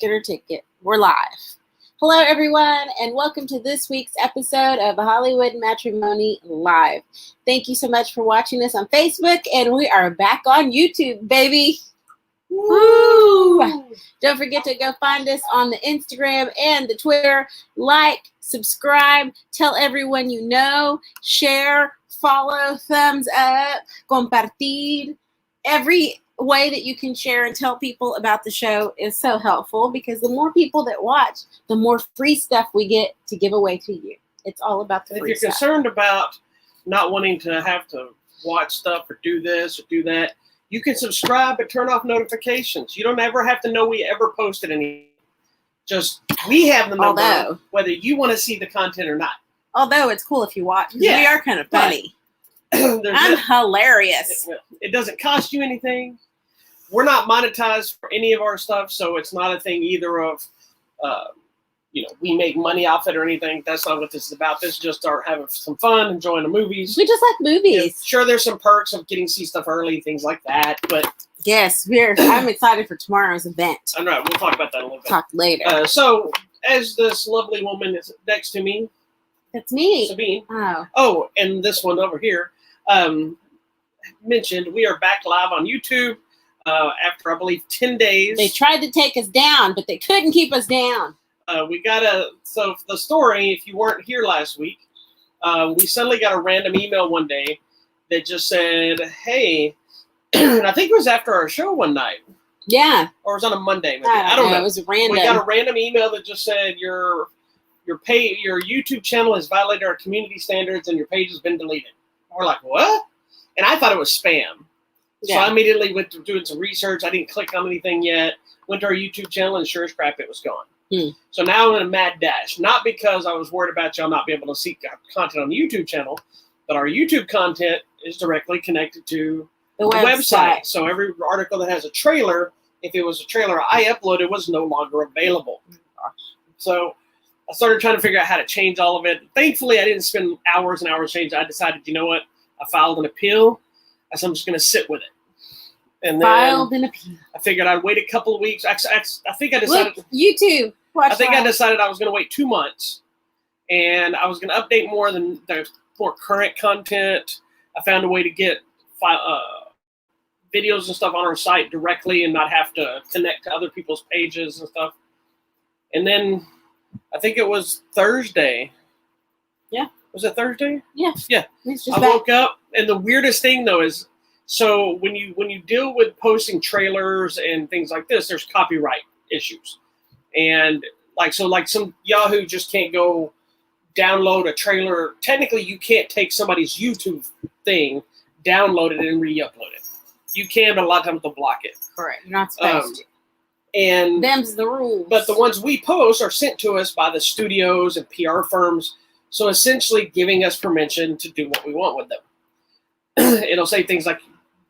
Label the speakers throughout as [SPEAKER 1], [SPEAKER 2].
[SPEAKER 1] Get her ticket. We're live. Hello, everyone, and welcome to this week's episode of Hollywood Matrimony Live. Thank you so much for watching us on Facebook, and we are back on YouTube, baby. Woo! Don't forget to go find us on the Instagram and the Twitter. Like, subscribe, tell everyone you know, share, follow, thumbs up, compartir. Every way that you can share and tell people about the show is so helpful because the more people that watch, the more free stuff we get to give away to you. It's all about the free
[SPEAKER 2] stuff. If you're concerned about not wanting to have to watch stuff or do this or do that, you can subscribe and turn off notifications. You don't ever have to know we ever posted anything. Just we have the number, whether you want to see the content or not.
[SPEAKER 1] Although it's cool if you watch. Yeah, we are kind of funny. I'm hilarious.
[SPEAKER 2] It doesn't cost you anything. We're not monetized for any of our stuff, so it's not a thing either of, we make money off it or anything. That's not what this is about. This is just our having some fun, enjoying the movies.
[SPEAKER 1] We just like movies.
[SPEAKER 2] Sure, there's some perks of getting to see stuff early, things like that. But
[SPEAKER 1] yes, I'm excited for tomorrow's event.
[SPEAKER 2] I'm right. We'll talk about that a little bit.
[SPEAKER 1] Talk later.
[SPEAKER 2] So, as this lovely woman is next to me,
[SPEAKER 1] that's me,
[SPEAKER 2] Sabine.
[SPEAKER 1] Oh,
[SPEAKER 2] and this one over here mentioned, we are back live on YouTube. After, I believe, 10 days.
[SPEAKER 1] They tried to take us down, but they couldn't keep us down.
[SPEAKER 2] So the story, if you weren't here last week, we suddenly got a random email one day that just said, hey, and I think it was after our show one night.
[SPEAKER 1] Yeah.
[SPEAKER 2] Or it was on a Monday. Maybe. I don't know.
[SPEAKER 1] It was random.
[SPEAKER 2] We got a random email that just said your YouTube channel has violated our community standards and your page has been deleted. And we're like, what? And I thought it was spam. Yeah. So I immediately went to doing some research. I didn't click on anything yet. Went to our YouTube channel, and sure as crap, it was gone. So now I'm in a mad dash. Not because I was worried about y'all not being able to see content on the YouTube channel, but our YouTube content is directly connected to the website. So every article that has a trailer, if it was a trailer I uploaded, was no longer available. So I started trying to figure out how to change all of it. Thankfully, I didn't spend hours and hours changing. I decided, you know what? I filed an appeal. So I'm just going to sit with it. And then I figured I'd wait a couple of weeks. I think I decided.
[SPEAKER 1] Look, YouTube.
[SPEAKER 2] I decided I was going to wait 2 months, and I was going to update more than the more current content. I found a way to get videos and stuff on our site directly and not have to connect to other people's pages and stuff. And then I think it was Thursday.
[SPEAKER 1] Yeah.
[SPEAKER 2] Was it Thursday?
[SPEAKER 1] Yeah.
[SPEAKER 2] Yeah. I woke up, and the weirdest thing though is, so when you deal with posting trailers and things like this, there's copyright issues, and some Yahoo just can't go download a trailer. Technically, you can't take somebody's YouTube thing, download it, and re-upload it. You can, but a lot of times they'll block it.
[SPEAKER 1] Correct. You're not supposed to.
[SPEAKER 2] And
[SPEAKER 1] them's the rules.
[SPEAKER 2] But the ones we post are sent to us by the studios and PR firms. So essentially giving us permission to do what we want with them. It'll say things like,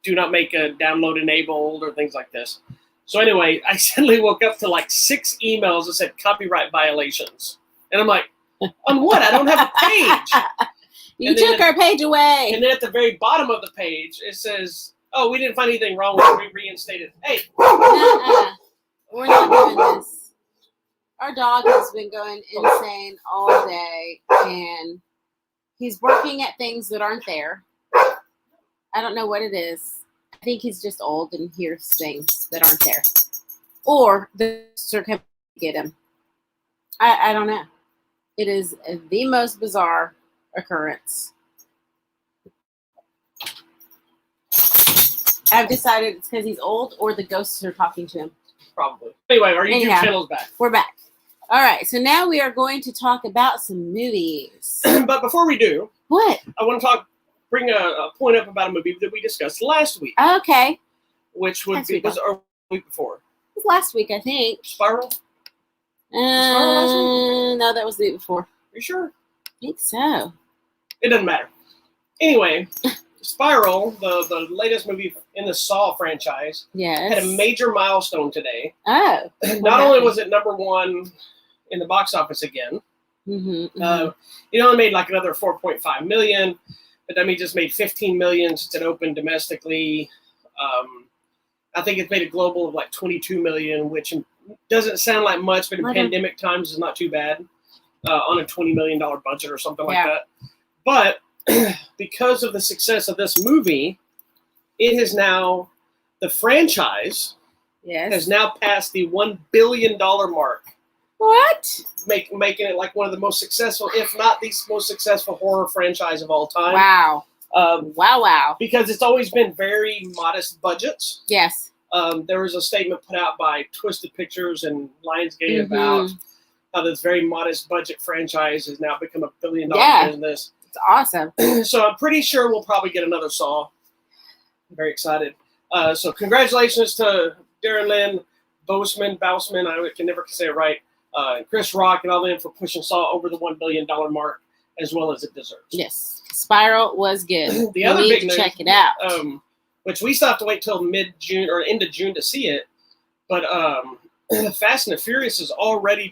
[SPEAKER 2] do not make a download enabled or things like this. So anyway, I suddenly woke up to like 6 emails that said copyright violations. And I'm like, on what? I don't have a page.
[SPEAKER 1] You took our page away.
[SPEAKER 2] And then at the very bottom of the page, it says, oh, we didn't find anything wrong with it. We reinstated. Hey.
[SPEAKER 1] We're not doing this. Our dog has been going insane all day, and he's working at things that aren't there. I don't know what it is. I think he's just old and hears things that aren't there. Or they're coming to get him. I don't know. It is the most bizarre occurrence. I've decided it's because he's old or the ghosts are talking to him.
[SPEAKER 2] Probably. Anyway, our YouTube channel's back.
[SPEAKER 1] We're back. All right, so now we are going to talk about some movies.
[SPEAKER 2] But before we do,
[SPEAKER 1] what?
[SPEAKER 2] I want to bring a point up about a movie that we discussed last week.
[SPEAKER 1] Okay.
[SPEAKER 2] Which was our week before.
[SPEAKER 1] It was last week, I think.
[SPEAKER 2] Spiral? Spiral last week?
[SPEAKER 1] No, that was the week before.
[SPEAKER 2] Are you sure?
[SPEAKER 1] I think so.
[SPEAKER 2] It doesn't matter. Anyway, Spiral, the latest movie in the Saw franchise, had a major milestone today.
[SPEAKER 1] Oh.
[SPEAKER 2] Not only was it number 1 in the box office again, it only made like another 4.5 million, but that means just made 15 million since it opened domestically. I think it made a global of like 22 million, which doesn't sound like much, but in pandemic times is not too bad on a $20 million budget or something like that. But because of the success of this movie, it is now, the franchise has now passed the $1 billion mark.
[SPEAKER 1] What?
[SPEAKER 2] Making it like one of the most successful, if not the most successful horror franchise of all time.
[SPEAKER 1] Wow. Wow.
[SPEAKER 2] Because it's always been very modest budgets.
[SPEAKER 1] Yes.
[SPEAKER 2] There was a statement put out by Twisted Pictures and Lionsgate about how this very modest budget franchise has now become $1 billion business.
[SPEAKER 1] It's awesome.
[SPEAKER 2] So I'm pretty sure we'll probably get another Saw. I'm very excited. So congratulations to Darren Lynn, Bousman, I can never say it right, Chris Rock and all them for pushing Saw over the $1 billion mark as well as it deserves.
[SPEAKER 1] Yes. Spiral was good.
[SPEAKER 2] The other big news,
[SPEAKER 1] check it out.
[SPEAKER 2] Which we still have to wait till mid-June or end of June to see it. But Fast and the Furious is already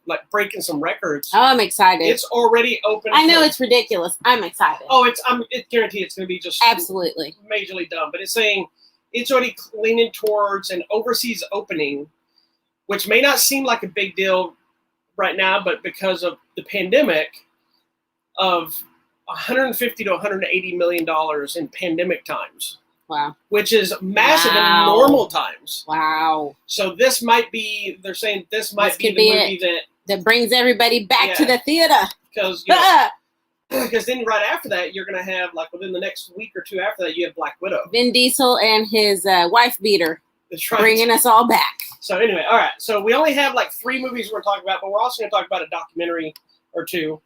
[SPEAKER 2] like breaking some records.
[SPEAKER 1] Oh, I'm excited.
[SPEAKER 2] It's already open.
[SPEAKER 1] I know it's ridiculous. I'm excited.
[SPEAKER 2] Oh, I'm guaranteed it's going to be just
[SPEAKER 1] absolutely
[SPEAKER 2] majorly dumb. But it's saying it's already leaning towards an overseas opening, which may not seem like a big deal right now, but because of the pandemic, of $150 to $180 million in pandemic times.
[SPEAKER 1] Wow.
[SPEAKER 2] Which is massive in normal times.
[SPEAKER 1] Wow.
[SPEAKER 2] So this might be, they're saying this might be the movie
[SPEAKER 1] that brings everybody back to the theater.
[SPEAKER 2] Because then right after that, you're going to have, like within the next week or two after that, you have Black Widow.
[SPEAKER 1] Vin Diesel and his wife beater.
[SPEAKER 2] That's right.
[SPEAKER 1] Bringing us all back.
[SPEAKER 2] So anyway, all right. So we only have like 3 movies we're talking about, but we're also going to talk about a documentary or 2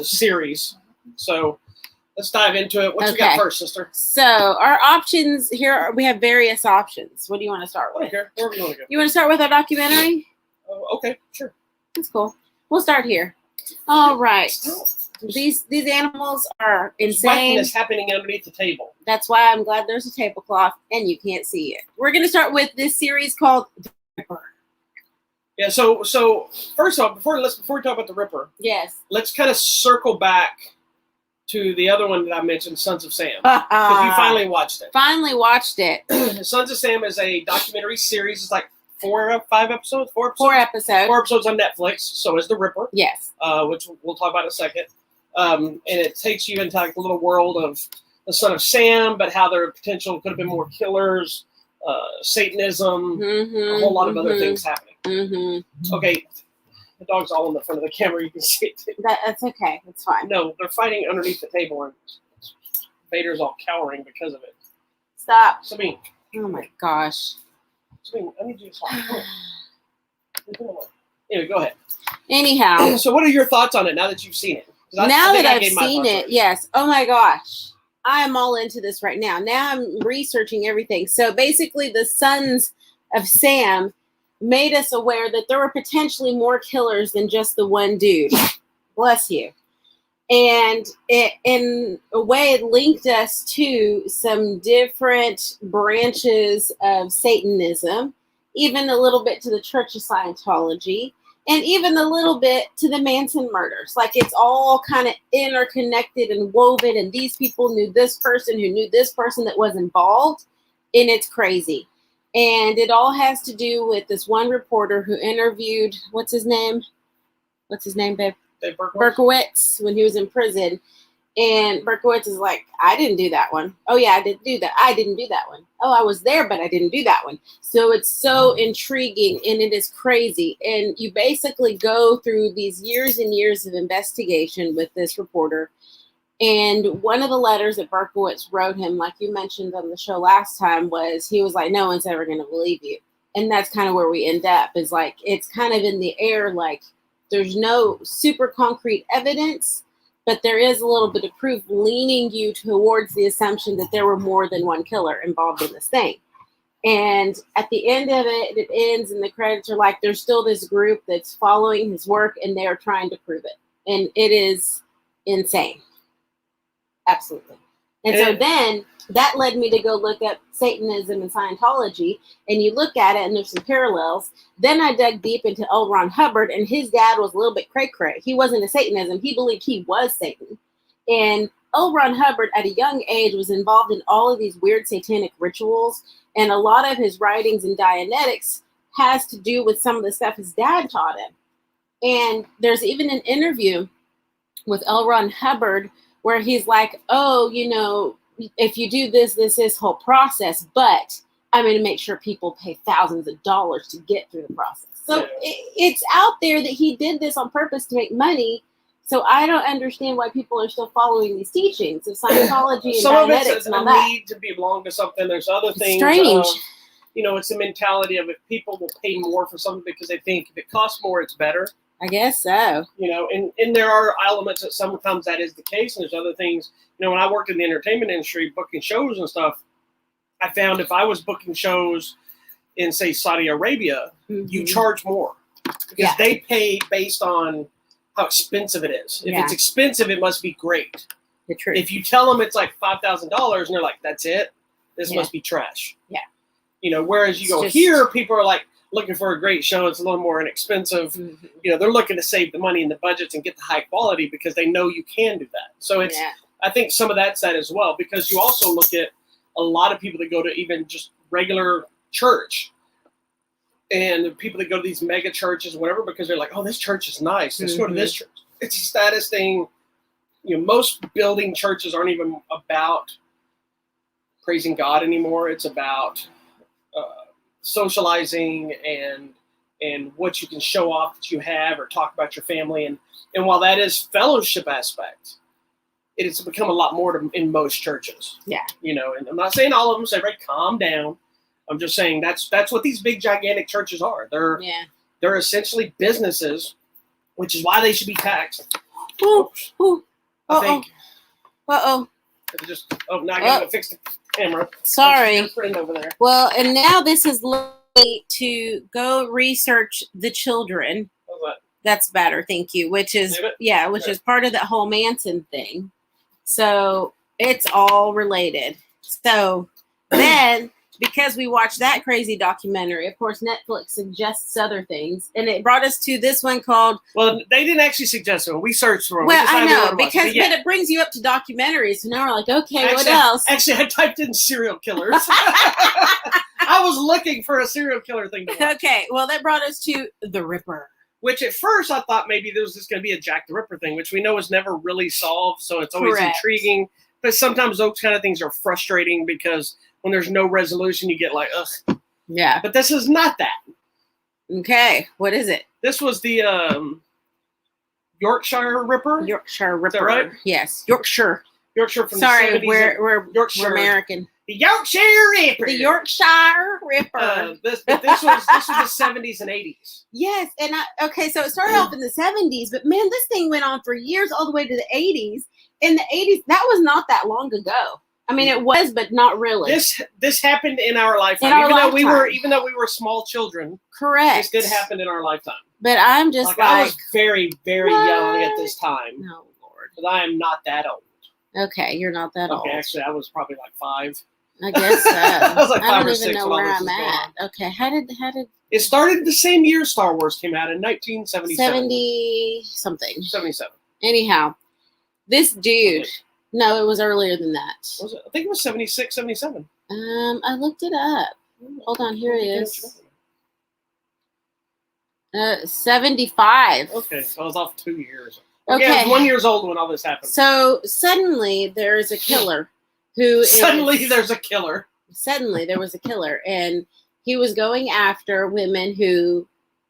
[SPEAKER 2] series. So let's dive into it. What you got first, sister?
[SPEAKER 1] So our options here, we have various options. What do you want to start with?
[SPEAKER 2] Okay, wherever you want to go.
[SPEAKER 1] You want to start with our documentary?
[SPEAKER 2] Okay, sure.
[SPEAKER 1] That's cool. We'll start here. All right. These animals are insane.
[SPEAKER 2] It's happening underneath the table.
[SPEAKER 1] That's why I'm glad there's a tablecloth and you can't see it. We're going to start with this series called The Ripper.
[SPEAKER 2] Yeah, so first off, before we talk about The Ripper, let's kind of circle back to the other one that I mentioned, Sons of Sam. Because you finally watched it.
[SPEAKER 1] Finally watched it.
[SPEAKER 2] Sons of Sam is a documentary series. It's like 4 or 5 episodes? 4 episodes?
[SPEAKER 1] 4 episodes.
[SPEAKER 2] 4 episodes on Netflix. So is The Ripper.
[SPEAKER 1] Yes.
[SPEAKER 2] Which we'll talk about in a second. And it takes you into like a little world of the Son of Sam, but how their potential could have been more killers, Satanism, a whole lot of other things happening. Okay. The dog's all in the front of the camera. You can see it.
[SPEAKER 1] That's okay. It's fine.
[SPEAKER 2] No, they're fighting underneath the table, and Vader's all cowering because of it.
[SPEAKER 1] Stop.
[SPEAKER 2] Sabine.
[SPEAKER 1] Oh my gosh.
[SPEAKER 2] Sabine, I need you to stop. Anyway, go ahead.
[SPEAKER 1] Anyhow.
[SPEAKER 2] So what are your thoughts on it now that you've seen it?
[SPEAKER 1] Now that I've seen it, yes. Oh my gosh. I am all into this right now. Now I'm researching everything. So basically the Sons of Sam made us aware that there were potentially more killers than just the one dude. Bless you. And it, in a way, it linked us to some different branches of Satanism, even a little bit to the Church of Scientology, and even a little bit to the Manson murders. Like it's all kind of interconnected and woven, and these people knew this person who knew this person that was involved, and it's crazy. And it all has to do with this one reporter who interviewed, what's his name, babe?
[SPEAKER 2] Dave
[SPEAKER 1] Berkowitz, when he was in prison. And Berkowitz is like, I didn't do that one. Oh, yeah, I didn't do that. I didn't do that one. Oh, I was there, but I didn't do that one. So it's so intriguing, and it is crazy. And you basically go through these years and years of investigation with this reporter. And one of the letters that Berkowitz wrote him, like you mentioned on the show last time, was he was like, no one's ever going to believe you. And that's kind of where we end up, is like, it's kind of in the air, like there's no super concrete evidence, but there is a little bit of proof leaning you towards the assumption that there were more than one killer involved in this thing. And at the end of it, it ends and the credits are like, there's still this group that's following his work and they're trying to prove it. And it is insane. Absolutely. And so then that led me to go look up Satanism and Scientology, and you look at it and there's some parallels. Then I dug deep into L. Ron Hubbard, and his dad was a little bit cray-cray. He wasn't a Satanism. He believed he was Satan. And L. Ron Hubbard at a young age was involved in all of these weird satanic rituals, and a lot of his writings in Dianetics has to do with some of the stuff his dad taught him. And there's even an interview with L. Ron Hubbard where he's like, oh, you know, if you do this whole process, but I'm going to make sure people pay thousands of dollars to get through the process. So it's out there that he did this on purpose to make money. So I don't understand why people are still following these teachings of Scientology and
[SPEAKER 2] some
[SPEAKER 1] Dianetics
[SPEAKER 2] of it's
[SPEAKER 1] and all that.
[SPEAKER 2] need to belong to something. There's other things.
[SPEAKER 1] Strange.
[SPEAKER 2] You know, it's the mentality of it. People will pay more for something because they think if it costs more, it's better.
[SPEAKER 1] I guess so.
[SPEAKER 2] You know, and there are elements that sometimes that is the case, and there's other things. You know, when I worked in the entertainment industry, booking shows and stuff, I found if I was booking shows in, say, Saudi Arabia, you charge more because they pay based on how expensive it is. If it's expensive, it must be great.
[SPEAKER 1] The truth.
[SPEAKER 2] If you tell them it's like $5,000 and they're like, that's it, this must be trash.
[SPEAKER 1] Yeah.
[SPEAKER 2] You know, whereas you go here, people are like looking for a great show. It's a little more inexpensive. You know, they're looking to save the money in the budgets and get the high quality because they know you can do that. So it's, I think some of that's that as well, because you also look at a lot of people that go to even just regular church and the people that go to these mega churches, whatever, because they're like, oh, this church is nice. Let's go to this church. It's a status thing. You know, most building churches aren't even about praising God anymore. It's about socializing and what you can show off that you have or talk about your family. And while that is fellowship aspect, it has become a lot more in most churches. Yeah. You know, and I'm not saying all of them say, right, calm down. I'm just saying that's what these big gigantic churches are. They're essentially businesses, which is why they should be taxed. I think. Just now I gotta fix the camera.
[SPEAKER 1] Sorry.
[SPEAKER 2] Your friend over there.
[SPEAKER 1] Well, and now this is late to go research the children. That's better, thank you. Which is is part of that whole Manson thing. So it's all related. So then, because we watched that crazy documentary, of course, Netflix suggests other things, and it brought us to this one called.
[SPEAKER 2] Well, they didn't actually suggest it. We searched for it.
[SPEAKER 1] Well, I know but it brings you up to documentaries. So now we're like, okay, what else?
[SPEAKER 2] Actually, I typed in serial killers. I was looking for a serial killer thing to watch.
[SPEAKER 1] Okay, well, that brought us to The Ripper.
[SPEAKER 2] Which at first I thought maybe there was just going to be a Jack the Ripper thing, which we know is never really solved. So it's always intriguing. But sometimes those kind of things are frustrating because when there's no resolution, you get like, ugh. Yeah. But this is not that.
[SPEAKER 1] Okay. What is it?
[SPEAKER 2] This was the Yorkshire Ripper.
[SPEAKER 1] Yorkshire Ripper.
[SPEAKER 2] Is that right?
[SPEAKER 1] Yes. Yorkshire.
[SPEAKER 2] Yorkshire from the 70s.
[SPEAKER 1] We're American.
[SPEAKER 2] The Yorkshire Ripper.
[SPEAKER 1] The Yorkshire Ripper.
[SPEAKER 2] This was the 70s and 80s.
[SPEAKER 1] Yes, and so it started off in the 70s, but man, this thing went on for years, all the way to the 80s. In the 80s, that was not that long ago. I mean, it was, but not really.
[SPEAKER 2] This happened in our lifetime. Even though we were small children.
[SPEAKER 1] Correct.
[SPEAKER 2] This did happen in our lifetime.
[SPEAKER 1] But I'm just like
[SPEAKER 2] I was very, very young at this time.
[SPEAKER 1] No, Lord.
[SPEAKER 2] But I am not that old.
[SPEAKER 1] Okay, you're not that old.
[SPEAKER 2] Okay, actually, I was probably like 5.
[SPEAKER 1] I guess so.
[SPEAKER 2] I was like 5
[SPEAKER 1] I
[SPEAKER 2] or
[SPEAKER 1] don't
[SPEAKER 2] 6
[SPEAKER 1] even know
[SPEAKER 2] when
[SPEAKER 1] where
[SPEAKER 2] all this
[SPEAKER 1] I'm
[SPEAKER 2] was
[SPEAKER 1] at.
[SPEAKER 2] going.
[SPEAKER 1] Okay, how did
[SPEAKER 2] it started the same year Star Wars came out in 1977.
[SPEAKER 1] 70 something.
[SPEAKER 2] 77.
[SPEAKER 1] Anyhow, this dude. No, it was earlier than that.
[SPEAKER 2] Was it? I think it was 76, 77.
[SPEAKER 1] I looked it up. Hold on, here it is. 75.
[SPEAKER 2] Okay, so I was off 2 years. Okay, I was 1 year old when all this happened.
[SPEAKER 1] So suddenly there is a killer who
[SPEAKER 2] Suddenly there was a killer, and he was going after women who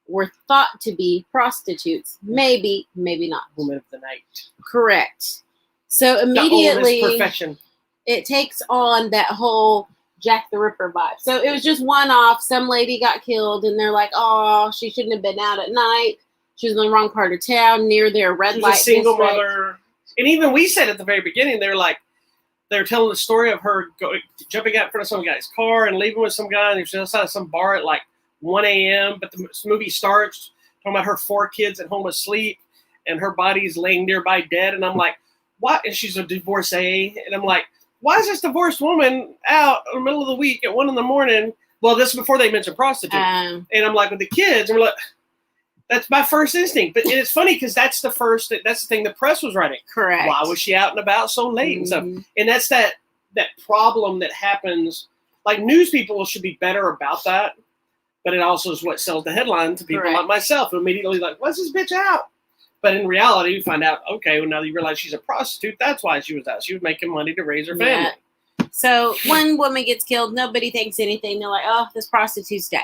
[SPEAKER 2] were thought to be prostitutes. Maybe not. Women of the night.
[SPEAKER 1] Correct. So immediately
[SPEAKER 2] profession.
[SPEAKER 1] It takes on that whole Jack the Ripper vibe. So it was just one off. Some lady got killed and they're like, oh, she shouldn't have been out at night. She was in the wrong part of town near their red light district.
[SPEAKER 2] Single mother. And even we said at the very beginning, they were telling the story of her jumping out in front of some guy's car and leaving with some guy, and she was outside of some bar at like 1 a.m. But the movie starts talking about her 4 kids at home asleep, and her body's laying nearby dead. And I'm like, what? And she's a divorcee. And I'm like, why is this divorced woman out in the middle of the week at 1 a.m? Well, this is before they mentioned prostitute. And I'm like, with the kids, and we're like, that's my first instinct. But it's funny because that's the thing the press was writing.
[SPEAKER 1] Correct.
[SPEAKER 2] Why was she out and about so late and stuff? And that's that problem that happens. Like, news people should be better about that. but it also is what sells the headline to people
[SPEAKER 1] Correct.
[SPEAKER 2] like myself who immediately like, what's this bitch out? But in reality, you find out, okay, well, now that you realize she's a prostitute, that's why she was out. She was making money to raise her family.
[SPEAKER 1] Yeah. So one woman gets killed, nobody thinks anything. They're like, oh, this prostitute's dead.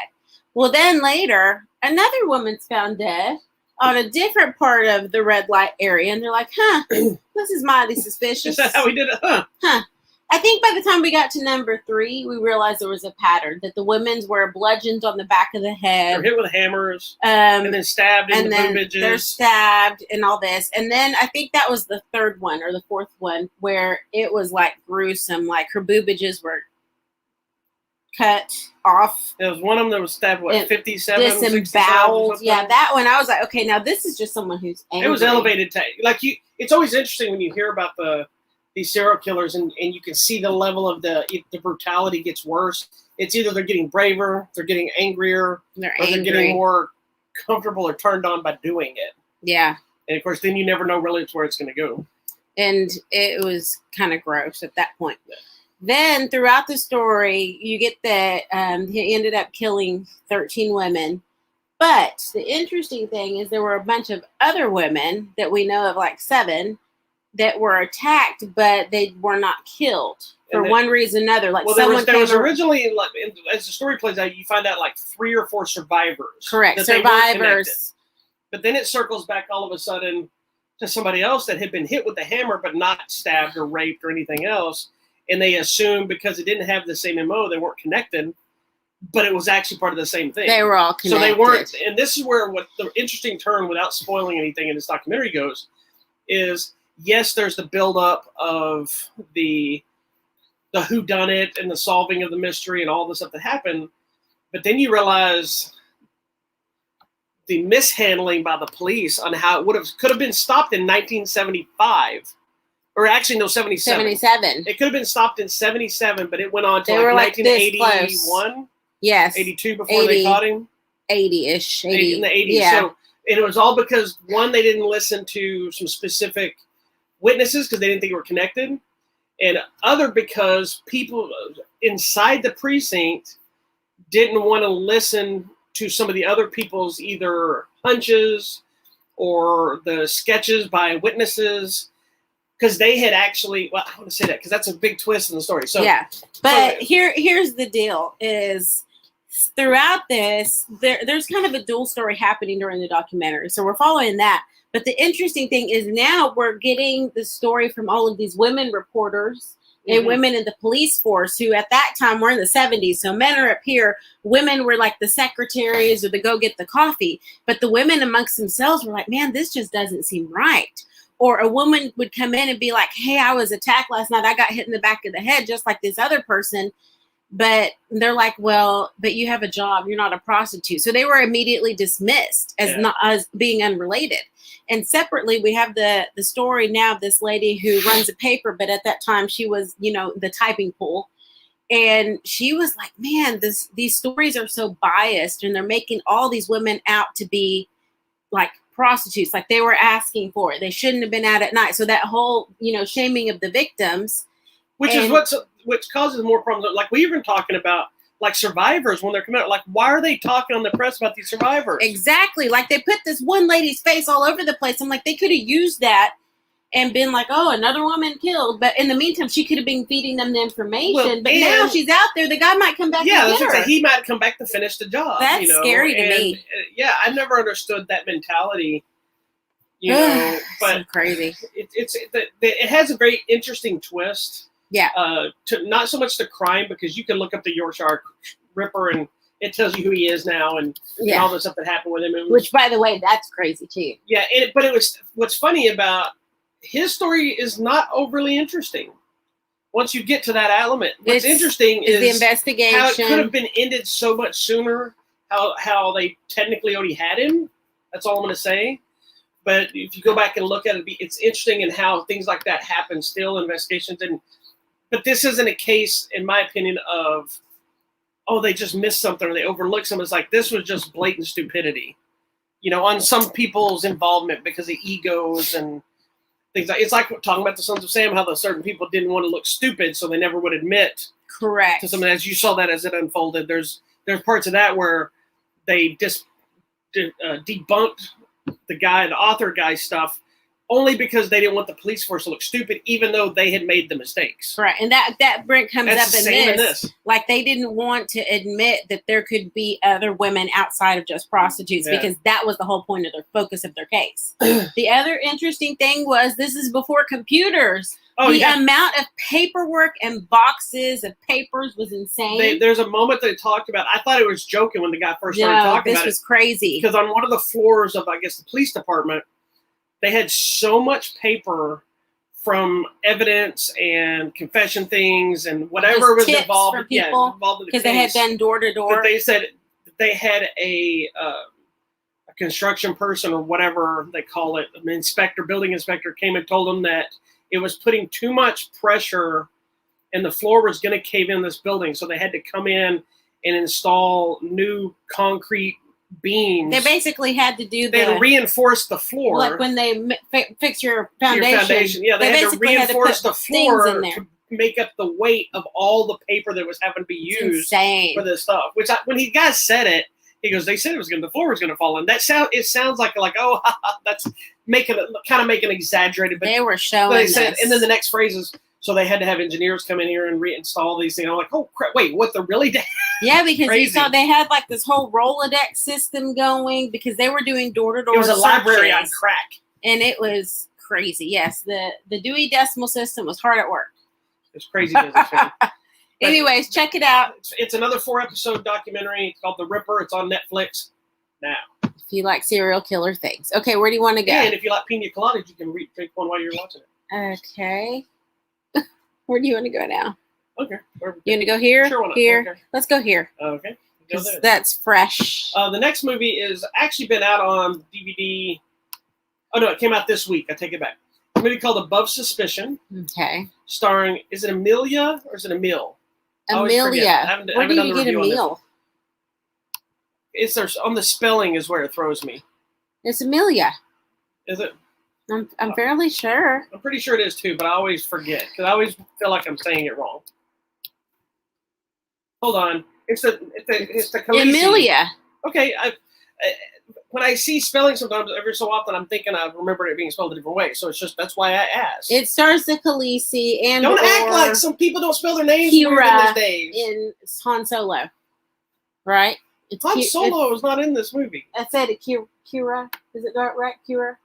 [SPEAKER 1] Well, then later, another woman's found dead on a different part of the red light area. And they're like, this is mighty suspicious.
[SPEAKER 2] Is that how we did it?
[SPEAKER 1] Huh. I think by the time we got to number 3, we realized there was a pattern, that the women's were bludgeoned on the back of the head.
[SPEAKER 2] They're hit with hammers and then stabbed in the boobages.
[SPEAKER 1] They're stabbed and all this. And then I think that was the 3rd one or the 4th one where it was like gruesome. Like her boobages were cut off.
[SPEAKER 2] There was one of them that was stabbed, 57?
[SPEAKER 1] Disemboweled. Yeah, that one. I was like, okay, now this is just someone who's angry.
[SPEAKER 2] It was elevated. It's always interesting when you hear about these serial killers and you can see the level of the brutality gets worse. It's either they're getting braver, they're getting angrier, they're getting more comfortable or turned on by doing it.
[SPEAKER 1] Yeah.
[SPEAKER 2] And of course, then you never know really where it's going to go.
[SPEAKER 1] And it was kind of gross at that point. Yeah. Then throughout the story, you get that he ended up killing 13 women. But the interesting thing is there were a bunch of other women that we know of, like 7, that were attacked, but they were not killed for one reason or another. Like someone
[SPEAKER 2] there was originally, like, as the story plays out, you find out like 3 or 4 survivors.
[SPEAKER 1] Correct, survivors.
[SPEAKER 2] But then it circles back all of a sudden to somebody else that had been hit with the hammer, but not stabbed or raped or anything else. And they assumed because it didn't have the same MO, they weren't connected. But it was actually part of the same thing.
[SPEAKER 1] They were all connected.
[SPEAKER 2] So they weren't. And this is where what the interesting turn, without spoiling anything in this documentary, goes is. Yes, there's the buildup of the whodunit and the solving of the mystery and all the stuff that happened, but then you realize the mishandling by the police on how it could have been stopped in 1975, or actually no, 77.
[SPEAKER 1] 77.
[SPEAKER 2] It could have been stopped in 77, but it went on to like 1981.
[SPEAKER 1] Yes,
[SPEAKER 2] 82 before they caught him.
[SPEAKER 1] 80-ish.
[SPEAKER 2] 80 in the 80s.
[SPEAKER 1] Yeah.
[SPEAKER 2] So, and it was all because one, they didn't listen to some specific witnesses because they didn't think they were connected, and other because people inside the precinct didn't want to listen to some of the other people's either hunches or the sketches by witnesses because they had actually, well, I want to say that because that's a big twist in the story. So
[SPEAKER 1] yeah, but here's the deal is throughout this, there's kind of a dual story happening during the documentary. So we're following that. But the interesting thing is now we're getting the story from all of these women reporters and women in the police force who at that time were in the 70s. So men are up here. Women were like the secretaries or the go get the coffee. But the women amongst themselves were like, man, this just doesn't seem right. Or a woman would come in and be like, hey, I was attacked last night. I got hit in the back of the head just like this other person. But they're like, well, but you have a job. You're not a prostitute. So they were immediately dismissed as not as being unrelated. And separately, we have the story now of this lady who runs a paper, but at that time she was, the typing pool. And she was like, man, these stories are so biased and they're making all these women out to be like prostitutes, like they were asking for it. They shouldn't have been out at night. So that whole, shaming of the victims.
[SPEAKER 2] Which causes more problems. Like we even talking about like survivors when they're coming out. Like, why are they talking on the press about these survivors?
[SPEAKER 1] Exactly. Like they put this one lady's face all over the place. I'm like, they could have used that and been like, oh, another woman killed. But in the meantime, she could have been feeding them the information. But now she's out there. The guy might come back.
[SPEAKER 2] Yeah,
[SPEAKER 1] and get her.
[SPEAKER 2] He might come back to finish the job.
[SPEAKER 1] That's scary to me.
[SPEAKER 2] Yeah, I've never understood that mentality. But
[SPEAKER 1] so crazy.
[SPEAKER 2] It has a very interesting twist.
[SPEAKER 1] Yeah.
[SPEAKER 2] To not so much the crime, because you can look up the Yorkshire Ripper and it tells you who he is now and all the stuff that happened with him.
[SPEAKER 1] Which, by the way, that's crazy too.
[SPEAKER 2] Yeah, but it was what's funny about his story is not overly interesting. Once you get to that element, what's interesting is
[SPEAKER 1] the investigation.
[SPEAKER 2] How it could have been ended so much sooner. How they technically already had him. That's all I'm going to say. But if you go back and look at it, it's interesting in how things like that happen still, investigations. But this isn't a case, in my opinion, of, oh, they just missed something or they overlooked something. It's like this was just blatant stupidity, on some people's involvement because of egos and things like. It's like talking about the Sons of Sam, how the certain people didn't want to look stupid, so they never would admit.
[SPEAKER 1] Correct.
[SPEAKER 2] To something. As you saw that as it unfolded, there's parts of that where they just debunked the author guy's stuff only because they didn't want the police force to look stupid, even though they had made the mistakes.
[SPEAKER 1] Right, and that comes
[SPEAKER 2] That's
[SPEAKER 1] up in this. Like, they didn't want to admit that there could be other women outside of just prostitutes because that was the whole point of their focus of their case. The other interesting thing was this is before computers. The amount of paperwork and boxes of papers was insane.
[SPEAKER 2] There's a moment they talked about. I thought it was joking when the guy first started talking about it.
[SPEAKER 1] This was crazy.
[SPEAKER 2] Because on one of the floors of, I guess, the police department, they had so much paper from evidence and confession things and whatever was involved.
[SPEAKER 1] Because they had done door to door.
[SPEAKER 2] They said they had a construction person or whatever they call it, an inspector, building inspector, came and told them that it was putting too much pressure and the floor was going to cave in this building. So they had to come in and install new concrete beams.
[SPEAKER 1] They basically had to do
[SPEAKER 2] they reinforce the floor.
[SPEAKER 1] Like when they fix your foundation.
[SPEAKER 2] Yeah, they had to reinforce the floor to make up the weight of all the paper that was having to be used for this stuff. Which when he guys said it, he goes, they said the floor was going to fall in. It sounds like oh, that's making an exaggerated. But
[SPEAKER 1] they were showing
[SPEAKER 2] they said, and then the next phrase is, so they had to have engineers come in here and reinstall these things. I'm like, oh crap! Wait, what? They're really?
[SPEAKER 1] Yeah, because you saw they had like this whole Rolodex system going because they were doing door to door.
[SPEAKER 2] It was a library on crack,
[SPEAKER 1] and it was crazy. Yes, the Dewey Decimal System was hard at work.
[SPEAKER 2] It's crazy business.
[SPEAKER 1] Anyways, check it out.
[SPEAKER 2] It's another 4-episode documentary. It's called The Ripper. It's on Netflix now.
[SPEAKER 1] If you like serial killer things, okay. Where do you want to go?
[SPEAKER 2] Yeah, and if you like pina coladas, you can drink one while you're watching it.
[SPEAKER 1] Okay. Where do you want to go now?
[SPEAKER 2] Okay.
[SPEAKER 1] You want to go here?
[SPEAKER 2] Sure,
[SPEAKER 1] here.
[SPEAKER 2] Okay.
[SPEAKER 1] Let's go here.
[SPEAKER 2] Okay.
[SPEAKER 1] That's fresh.
[SPEAKER 2] The next movie is actually been out on DVD. Oh, no, it came out this week. I take it back. A movie called Above Suspicion.
[SPEAKER 1] Okay.
[SPEAKER 2] Starring, is it Amelia or is it Emil?
[SPEAKER 1] Amelia. Where do you get Emil?
[SPEAKER 2] It's there, on the spelling is where it throws me.
[SPEAKER 1] It's Amelia.
[SPEAKER 2] Is it?
[SPEAKER 1] I'm fairly sure.
[SPEAKER 2] I'm pretty sure it is too, but I always forget because I always feel like I'm saying it wrong. Hold on, it's the Khaleesi.
[SPEAKER 1] Amelia.
[SPEAKER 2] Okay, when I see spelling sometimes every so often I'm thinking I remember it being spelled a different way, so it's just that's why I asked.
[SPEAKER 1] It stars the Khaleesi and
[SPEAKER 2] don't act like some people don't spell their names
[SPEAKER 1] Kira
[SPEAKER 2] in these days.
[SPEAKER 1] In Han Solo, right?
[SPEAKER 2] Han Solo is not in this movie.
[SPEAKER 1] I said it. Kira, is it right? Kira.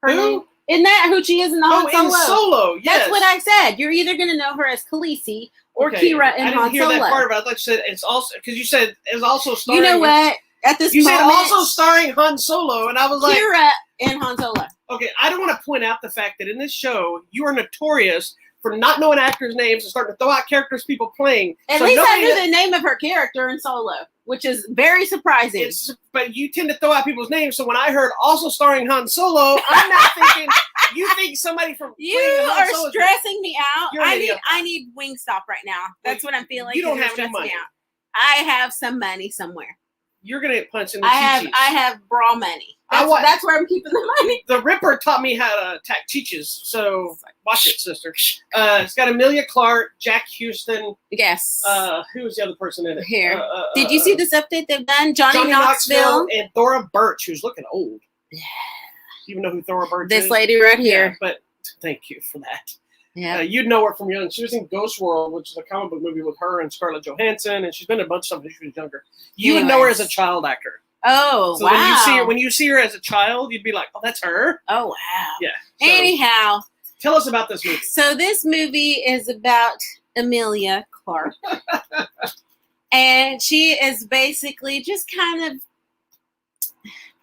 [SPEAKER 1] Her name? Isn't that who she is in the Han Solo?
[SPEAKER 2] In Solo, yes.
[SPEAKER 1] That's what I said. You're either going to know her as Khaleesi or Kira in Han Solo. I didn't hear
[SPEAKER 2] that part of it. I thought you said it's also, because you said it's also starring.
[SPEAKER 1] You know what? At this
[SPEAKER 2] you
[SPEAKER 1] moment,
[SPEAKER 2] said also starring Han Solo, and I was like.
[SPEAKER 1] Kira in Han Solo.
[SPEAKER 2] Okay, I don't want to point out the fact that in this show, you are notorious for not knowing actors' names and starting to throw out characters people playing.
[SPEAKER 1] At least I knew the name of her character in Solo, which is very surprising.
[SPEAKER 2] But you tend to throw out people's names, so when I heard also starring Han Solo, I'm not thinking you think somebody from
[SPEAKER 1] you are stressing me out. I need Wingstop right now. That's what I'm feeling.
[SPEAKER 2] You don't have any money.
[SPEAKER 1] I have some money somewhere.
[SPEAKER 2] You're gonna get punched in the
[SPEAKER 1] I have bra money. That's where I'm keeping the money.
[SPEAKER 2] The Ripper taught me how to attack cheeches, so watch it, sister. It's got Emilia Clarke, Jack Houston.
[SPEAKER 1] Yes.
[SPEAKER 2] Who was the other person in it?
[SPEAKER 1] Here. Did you see this update they've done? Johnny Knoxville
[SPEAKER 2] and Thora Birch, who's looking old. Yeah. You even know who Thora Birch is?
[SPEAKER 1] This lady right here.
[SPEAKER 2] Yeah, but thank you for that.
[SPEAKER 1] Yeah.
[SPEAKER 2] You'd know her from young. She was in Ghost World, which is a comic book movie with her and Scarlett Johansson, and she's been in a bunch of stuff when she was younger. You would know her as a child actor.
[SPEAKER 1] Oh,
[SPEAKER 2] so
[SPEAKER 1] wow.
[SPEAKER 2] when you see her as a child, you'd be like, oh, that's her?
[SPEAKER 1] Oh, wow.
[SPEAKER 2] Yeah.
[SPEAKER 1] So, anyhow.
[SPEAKER 2] Tell us about this movie.
[SPEAKER 1] So this movie is about Emilia Clarke. And she is basically just kind of,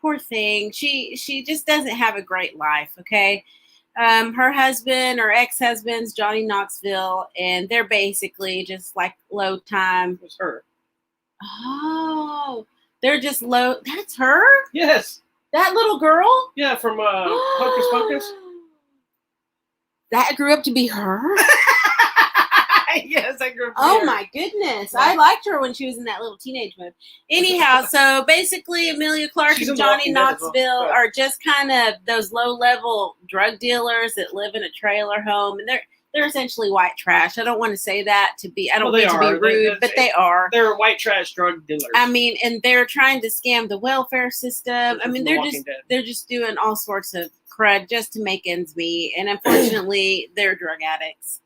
[SPEAKER 1] poor thing. She just doesn't have a great life, okay? Her husband or ex-husband's Johnny Knoxville, and they're basically just like low time.
[SPEAKER 2] It's her.
[SPEAKER 1] Oh, they're just low. That's her?
[SPEAKER 2] Yes.
[SPEAKER 1] That little girl?
[SPEAKER 2] Yeah, from Hocus Pocus.
[SPEAKER 1] That grew up to be her?
[SPEAKER 2] Yes, I grew up.
[SPEAKER 1] Oh my goodness. Yeah. I liked her when she was in that little teenage movie. Anyhow, so basically Emilia Clarke and Johnny Knoxville are just kind of those low-level drug dealers that live in a trailer home, and they're they're essentially white trash. I don't want to say that to be. I don't
[SPEAKER 2] Well,
[SPEAKER 1] mean to be rude, but they are.
[SPEAKER 2] They're white trash drug dealers.
[SPEAKER 1] I mean, and they're trying to scam the welfare system. I mean, they're just doing all sorts of crud just to make ends meet, and unfortunately, they're drug addicts.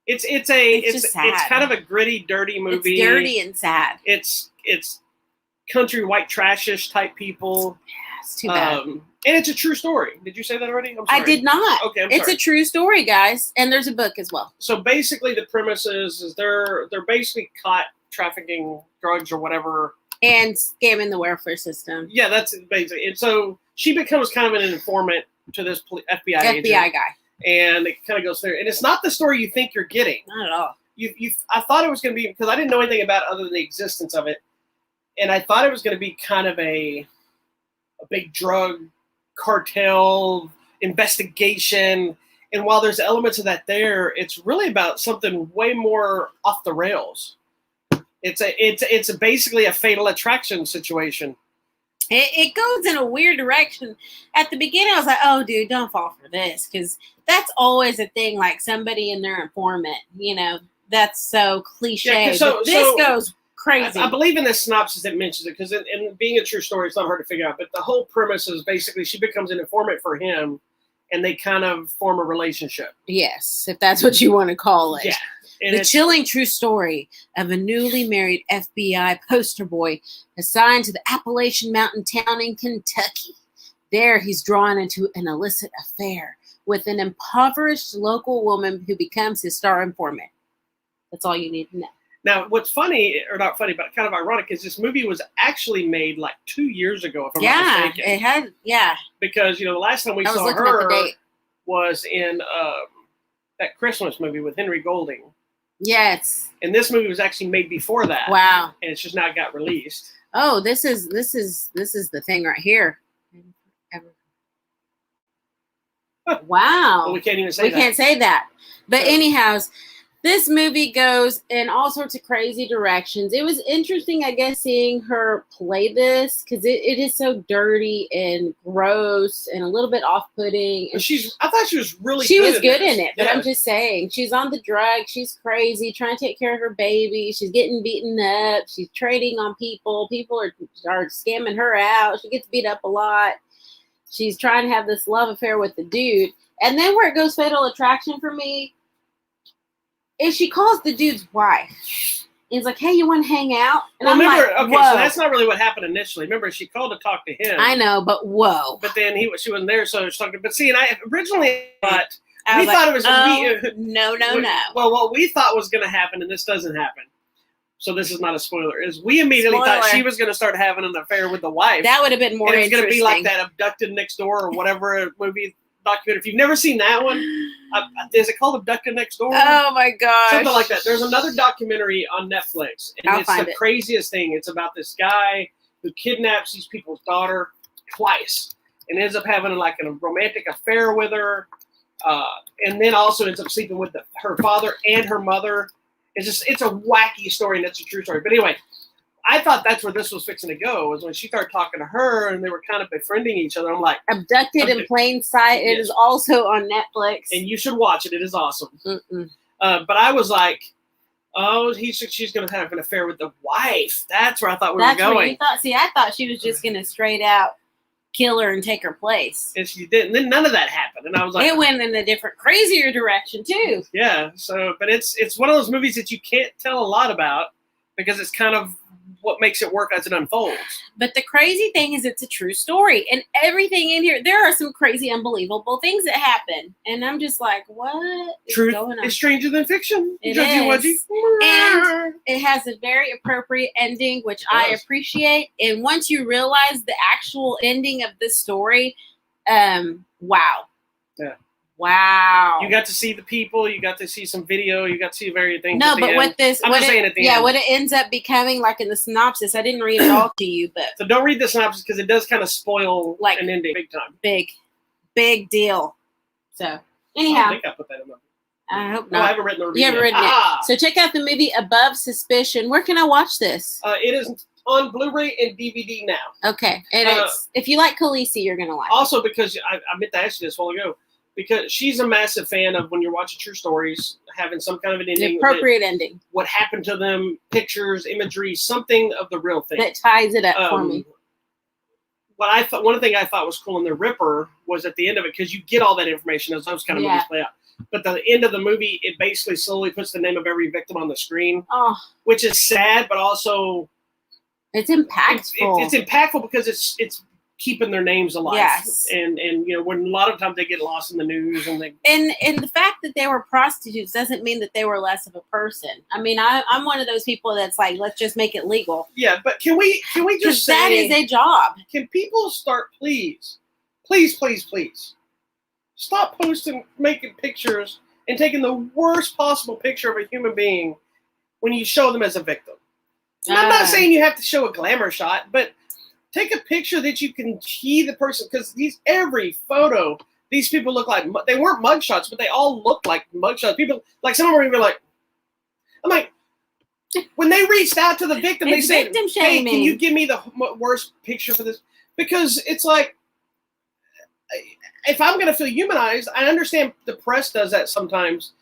[SPEAKER 2] It's kind of a gritty, dirty movie.
[SPEAKER 1] It's dirty and sad.
[SPEAKER 2] It's country white trashish type people.
[SPEAKER 1] Yeah, it's too bad.
[SPEAKER 2] And it's a true story. Did you say that already? I'm sorry.
[SPEAKER 1] I did not.
[SPEAKER 2] Okay,
[SPEAKER 1] it's a true story, guys, and there's a book as well.
[SPEAKER 2] So basically, the premise is they're basically caught trafficking drugs or whatever,
[SPEAKER 1] and scamming the welfare system.
[SPEAKER 2] Yeah, that's basically. And so she becomes kind of an informant to this FBI agent.
[SPEAKER 1] guy,
[SPEAKER 2] and it kind of goes through. And it's not the story you think you're getting.
[SPEAKER 1] Not at all.
[SPEAKER 2] I thought it was going to be, because I didn't know anything about other than the existence of it, and I thought it was going to be kind of a big drug cartel investigation, and while there's elements of that there, it's really about something way more off the rails. It's basically a Fatal Attraction situation.
[SPEAKER 1] It goes in a weird direction. At the beginning, I was like, "Oh, dude, don't fall for this," because that's always a thing. Like somebody in their informant, that's so cliche.
[SPEAKER 2] Yeah, so
[SPEAKER 1] this goes crazy.
[SPEAKER 2] I believe in the synopsis it mentions it, because in being a true story, it's not hard to figure out. But the whole premise is basically she becomes an informant for him, and they kind of form a relationship.
[SPEAKER 1] Yes, if that's what you want to call it.
[SPEAKER 2] Yeah.
[SPEAKER 1] And the chilling true story of a newly married FBI poster boy assigned to the Appalachian mountain town in Kentucky. There, he's drawn into an illicit affair with an impoverished local woman who becomes his star informant. That's all you need to know.
[SPEAKER 2] Now, what's funny, or not funny, but kind of ironic, is this movie was actually made like 2 years ago, if I'm not mistaken.
[SPEAKER 1] It had, yeah.
[SPEAKER 2] Because, the last time we saw her was in that Christmas movie with Henry Golding.
[SPEAKER 1] Yes.
[SPEAKER 2] And this movie was actually made before that.
[SPEAKER 1] Wow.
[SPEAKER 2] And it's just now got released.
[SPEAKER 1] Oh, this is the thing right here. Wow.
[SPEAKER 2] Well, we can't even say that.
[SPEAKER 1] We can't say that. But anyhow, this movie goes in all sorts of crazy directions. It was interesting, I guess, seeing her play this, because it is so dirty and gross and a little bit off-putting. And
[SPEAKER 2] I thought she was really
[SPEAKER 1] good. She was
[SPEAKER 2] good
[SPEAKER 1] in it, but yeah. I'm just saying, she's on the drug. She's crazy, trying to take care of her baby. She's getting beaten up. She's trading on people. People are scamming her out. She gets beat up a lot. She's trying to have this love affair with the dude. And then where it goes Fatal Attraction for me is she calls the dude's wife. He's like, "Hey, you want to hang out?" And
[SPEAKER 2] well,
[SPEAKER 1] I'm
[SPEAKER 2] remember,
[SPEAKER 1] like,
[SPEAKER 2] okay,
[SPEAKER 1] whoa.
[SPEAKER 2] So that's not really what happened initially. Remember, she called to talk to him.
[SPEAKER 1] I know, but whoa.
[SPEAKER 2] But then she wasn't there, so she was talking. But see, and I originally thought it was
[SPEAKER 1] no.
[SPEAKER 2] Well, what we thought was going to happen, and this doesn't happen. So this is not a spoiler. Is we immediately thought she was going to start having an affair with the wife.
[SPEAKER 1] That would have been more interesting.
[SPEAKER 2] It's going to be like that Abducted Next Door or whatever movie documentary. If you've never seen that one, is it called Abducted Next Door?
[SPEAKER 1] Oh my gosh.
[SPEAKER 2] Something like that. There's another documentary on Netflix, and it's the craziest thing. It's about this guy who kidnaps these people's daughter twice and ends up having like a romantic affair with her, and then also ends up sleeping with her father and her mother. It's a wacky story, and it's a true story. But anyway, I thought that's where this was fixing to go, was when she started talking to her and they were kind of befriending each other. I'm like,
[SPEAKER 1] Abducted in Plain Sight. It is also on Netflix.
[SPEAKER 2] And you should watch it. It is awesome. But I was like, oh, she's going to have an affair with the wife. That's where I thought we were going. Where you
[SPEAKER 1] thought, I thought she was just going to straight out kill her and take her place.
[SPEAKER 2] And she didn't. Then none of that happened. And I was like,
[SPEAKER 1] it went in a different, crazier direction too.
[SPEAKER 2] Yeah. So, but it's one of those movies that you can't tell a lot about because it's kind of what makes it work as it unfolds. But
[SPEAKER 1] the crazy thing is it's a true story, and everything in here, there are some crazy, unbelievable things that happen. And I'm just like, what is going on?
[SPEAKER 2] It's stranger than fiction.
[SPEAKER 1] It is. And it has a very appropriate ending, which I appreciate. And once you realize the actual ending of this story, wow.
[SPEAKER 2] Yeah.
[SPEAKER 1] Wow.
[SPEAKER 2] You got to see the people, you got to see some video, you got to see various things.
[SPEAKER 1] No, but what this
[SPEAKER 2] I'm just saying at the end.
[SPEAKER 1] What it ends up becoming, like in the synopsis, I didn't read it all to you, but
[SPEAKER 2] so don't read the synopsis because it does kind of spoil an ending big time.
[SPEAKER 1] Big deal. So anyhow.
[SPEAKER 2] I think I put that in the
[SPEAKER 1] I hope
[SPEAKER 2] not. No, I haven't written the review.
[SPEAKER 1] You haven't written it. So check out the movie Above Suspicion. Where can I watch this?
[SPEAKER 2] It is on Blu-ray and DVD now.
[SPEAKER 1] Okay. And it's if you like Khaleesi, you're gonna like
[SPEAKER 2] it. Also because I meant to ask you this a while ago. because she's a massive fan of when you're watching true stories, having some kind of an ending.
[SPEAKER 1] The appropriate ending.
[SPEAKER 2] What happened to them, pictures, imagery, something of the real thing.
[SPEAKER 1] That ties it up for me.
[SPEAKER 2] One thing I thought was cool in The Ripper was at the end of it, because you get all that information as those kind of movies play out. But the end of the movie, it basically slowly puts the name of every victim on the screen, which is sad, but also
[SPEAKER 1] it's impactful.
[SPEAKER 2] It's impactful because it's keeping their names alive.
[SPEAKER 1] Yes.
[SPEAKER 2] And when a lot of times they get lost in the news and
[SPEAKER 1] the fact that they were prostitutes doesn't mean that they were less of a person. I mean, I'm one of those people that's like, let's just make it legal.
[SPEAKER 2] Yeah, but can we just say
[SPEAKER 1] that is a job?
[SPEAKER 2] Can people start, please, stop posting, making pictures and taking the worst possible picture of a human being when you show them as a victim. And I'm not saying you have to show a glamour shot, but take a picture that you can see the person, because every photo, these people look like, they weren't mugshots, but they all look like mugshots. People, like some of them were like, I'm like, when they reached out to the victim, they said, hey, can you give me the worst picture for this? Because it's like, if I'm going to feel humanized, I understand the press does that sometimes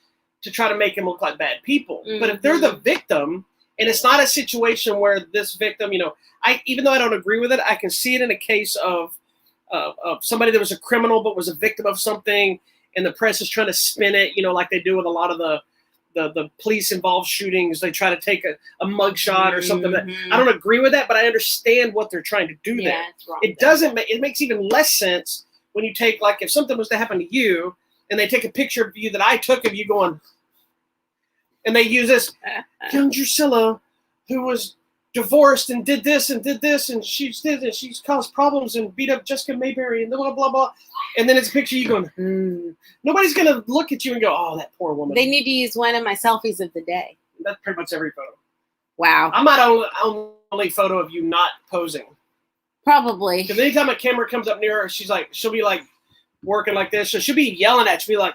[SPEAKER 2] to try to make them look like bad people. Mm-hmm. But if they're the victim, and it's not a situation where this victim, even though I don't agree with it, I can see it in a case of somebody that was a criminal but was a victim of something, and the press is trying to spin it, like they do with a lot of the police-involved shootings. They try to take a mugshot or something. I don't agree with that, but I understand what they're trying to do there. It makes even less sense when you take, like, if something was to happen to you, and they take a picture of you that I took of you going, and they use this young Drusilla who was divorced and did this, and she's caused problems and beat up Jessica Mayberry and blah, blah, blah. And then it's a picture of you going, Nobody's going to look at you and go, oh, that poor woman.
[SPEAKER 1] They need to use one of my selfies of the day.
[SPEAKER 2] That's pretty much every photo.
[SPEAKER 1] Wow.
[SPEAKER 2] I'm not only photo of you not posing. Probably. Because anytime a camera comes up near her, she'll be like working like this. So she'll be yelling at you, be like,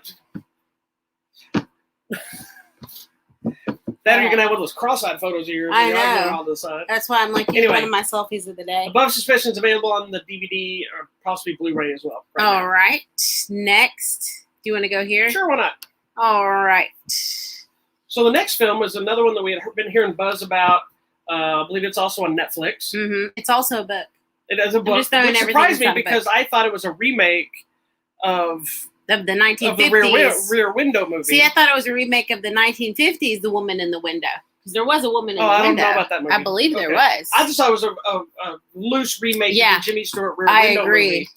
[SPEAKER 2] that or you're going to have one of those cross-eyed photos of yours.
[SPEAKER 1] I know.
[SPEAKER 2] All the time.
[SPEAKER 1] That's why I'm like, one of my selfies of the day.
[SPEAKER 2] Above Suspicion is available on the DVD or possibly Blu-ray as well.
[SPEAKER 1] All right. Next. Do you want to go here?
[SPEAKER 2] Sure, why not?
[SPEAKER 1] All right.
[SPEAKER 2] So the next film was another one that we had been hearing buzz about. I believe it's also on Netflix.
[SPEAKER 1] Mm-hmm. It's also a book.
[SPEAKER 2] It is a book, which surprised me because I thought it was a remake of
[SPEAKER 1] the 1950s.
[SPEAKER 2] Of the Rear Window movie.
[SPEAKER 1] See, I thought it was a remake of the 1950s, The Woman in the Window. Because there was a woman in the window.
[SPEAKER 2] I don't know about that movie.
[SPEAKER 1] I believe there was.
[SPEAKER 2] I just thought it was a loose remake of the Jimmy Stewart Rear Window movie.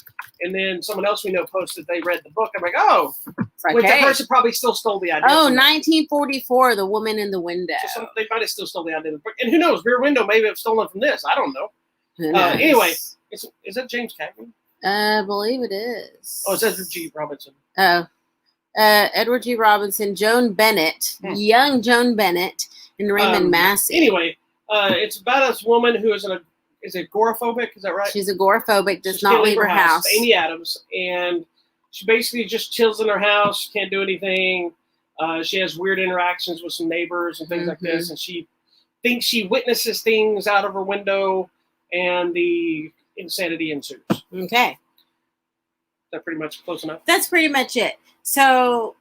[SPEAKER 2] And then someone else we know posted they read the book. I'm like, which the person probably still stole the idea.
[SPEAKER 1] 1944, The Woman in the Window.
[SPEAKER 2] So they might have still stole the idea of the book. And who knows, Rear Window maybe have stolen from this. I don't know. Anyway, is that James Cagney?
[SPEAKER 1] I believe it is.
[SPEAKER 2] Oh, it's Edward G. Robinson.
[SPEAKER 1] Edward G. Robinson, Joan Bennett, young Joan Bennett, and Raymond Massey.
[SPEAKER 2] Anyway, it's about this woman who is agoraphobic. Is that right?
[SPEAKER 1] She's agoraphobic, does not leave her house.
[SPEAKER 2] Amy Adams, and she basically just chills in her house, can't do anything. She has weird interactions with some neighbors and things like this, and she thinks she witnesses things out of her window, and the insanity ensues.
[SPEAKER 1] Okay.
[SPEAKER 2] Is that pretty much close enough?
[SPEAKER 1] That's pretty much it. So,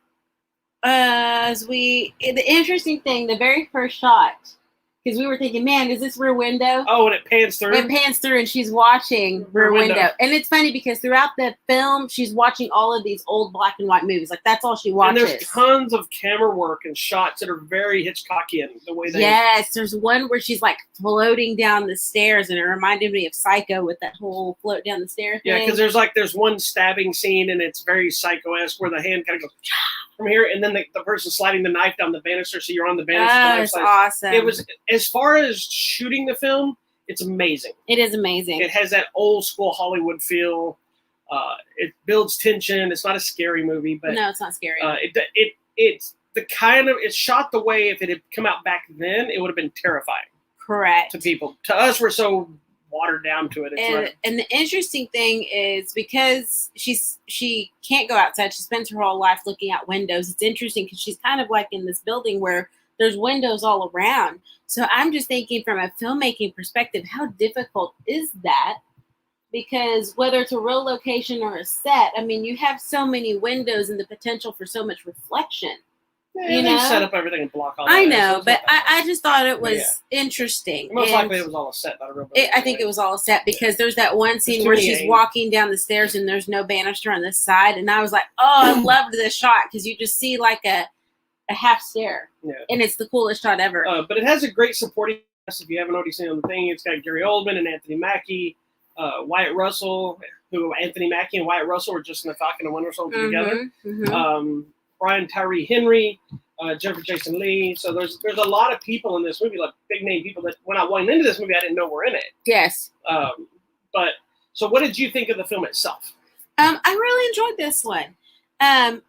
[SPEAKER 1] the interesting thing, the very first shot, because we were thinking, man, is this Rear Window?
[SPEAKER 2] Oh, and it pans through?
[SPEAKER 1] It pans through, and she's watching Rear Window. And it's funny because throughout the film, she's watching all of these old black and white movies. Like, that's all she watches.
[SPEAKER 2] And there's tons of camera work and shots that are very Hitchcockian, the way they...
[SPEAKER 1] Yes, there's one where she's, like, floating down the stairs, and it reminded me of Psycho with that whole float down the stairs thing.
[SPEAKER 2] Yeah, because there's one stabbing scene, and it's very Psycho-esque, where the hand kind of goes from here, and then the person sliding the knife down the banister, so you're on the banister.
[SPEAKER 1] Oh, it's awesome.
[SPEAKER 2] It was... As far as shooting the film, it's amazing.
[SPEAKER 1] It is amazing.
[SPEAKER 2] It has that old school Hollywood feel. It builds tension. It's not a scary movie, but
[SPEAKER 1] no, it's not scary.
[SPEAKER 2] It's the kind of, it's shot the way if it had come out back then, it would have been terrifying.
[SPEAKER 1] Correct.
[SPEAKER 2] To people. To us, we're so watered down to it.
[SPEAKER 1] And the interesting thing is because she can't go outside. She spends her whole life looking out windows. It's interesting because she's kind of like in this building where there's windows all around. So I'm just thinking from a filmmaking perspective, how difficult is that? because whether it's a real location or a set, I mean, you have so many windows and the potential for so much reflection.
[SPEAKER 2] Yeah, they set up everything and block all that.
[SPEAKER 1] I know, but I just thought it was interesting.
[SPEAKER 2] Most likely it was all a set, not a real building.
[SPEAKER 1] I think it was all a set because there's that one scene where she's walking down the stairs and there's no banister on this side. And I was like, oh, I loved this shot because you just see like a half stair. Yeah. And it's the coolest shot ever.
[SPEAKER 2] But it has a great supporting cast. If you haven't already seen on the thing, it's got Gary Oldman and Anthony Mackie, Wyatt Russell, who Anthony Mackie and Wyatt Russell were just in the Falcon and Winter Soldier together. Mm-hmm. Brian Tyree Henry, Jennifer Jason Leigh. So there's a lot of people in this movie, like big name people that when I went into this movie, I didn't know were in it.
[SPEAKER 1] Yes.
[SPEAKER 2] But so what did you think of the film itself?
[SPEAKER 1] I really enjoyed this one.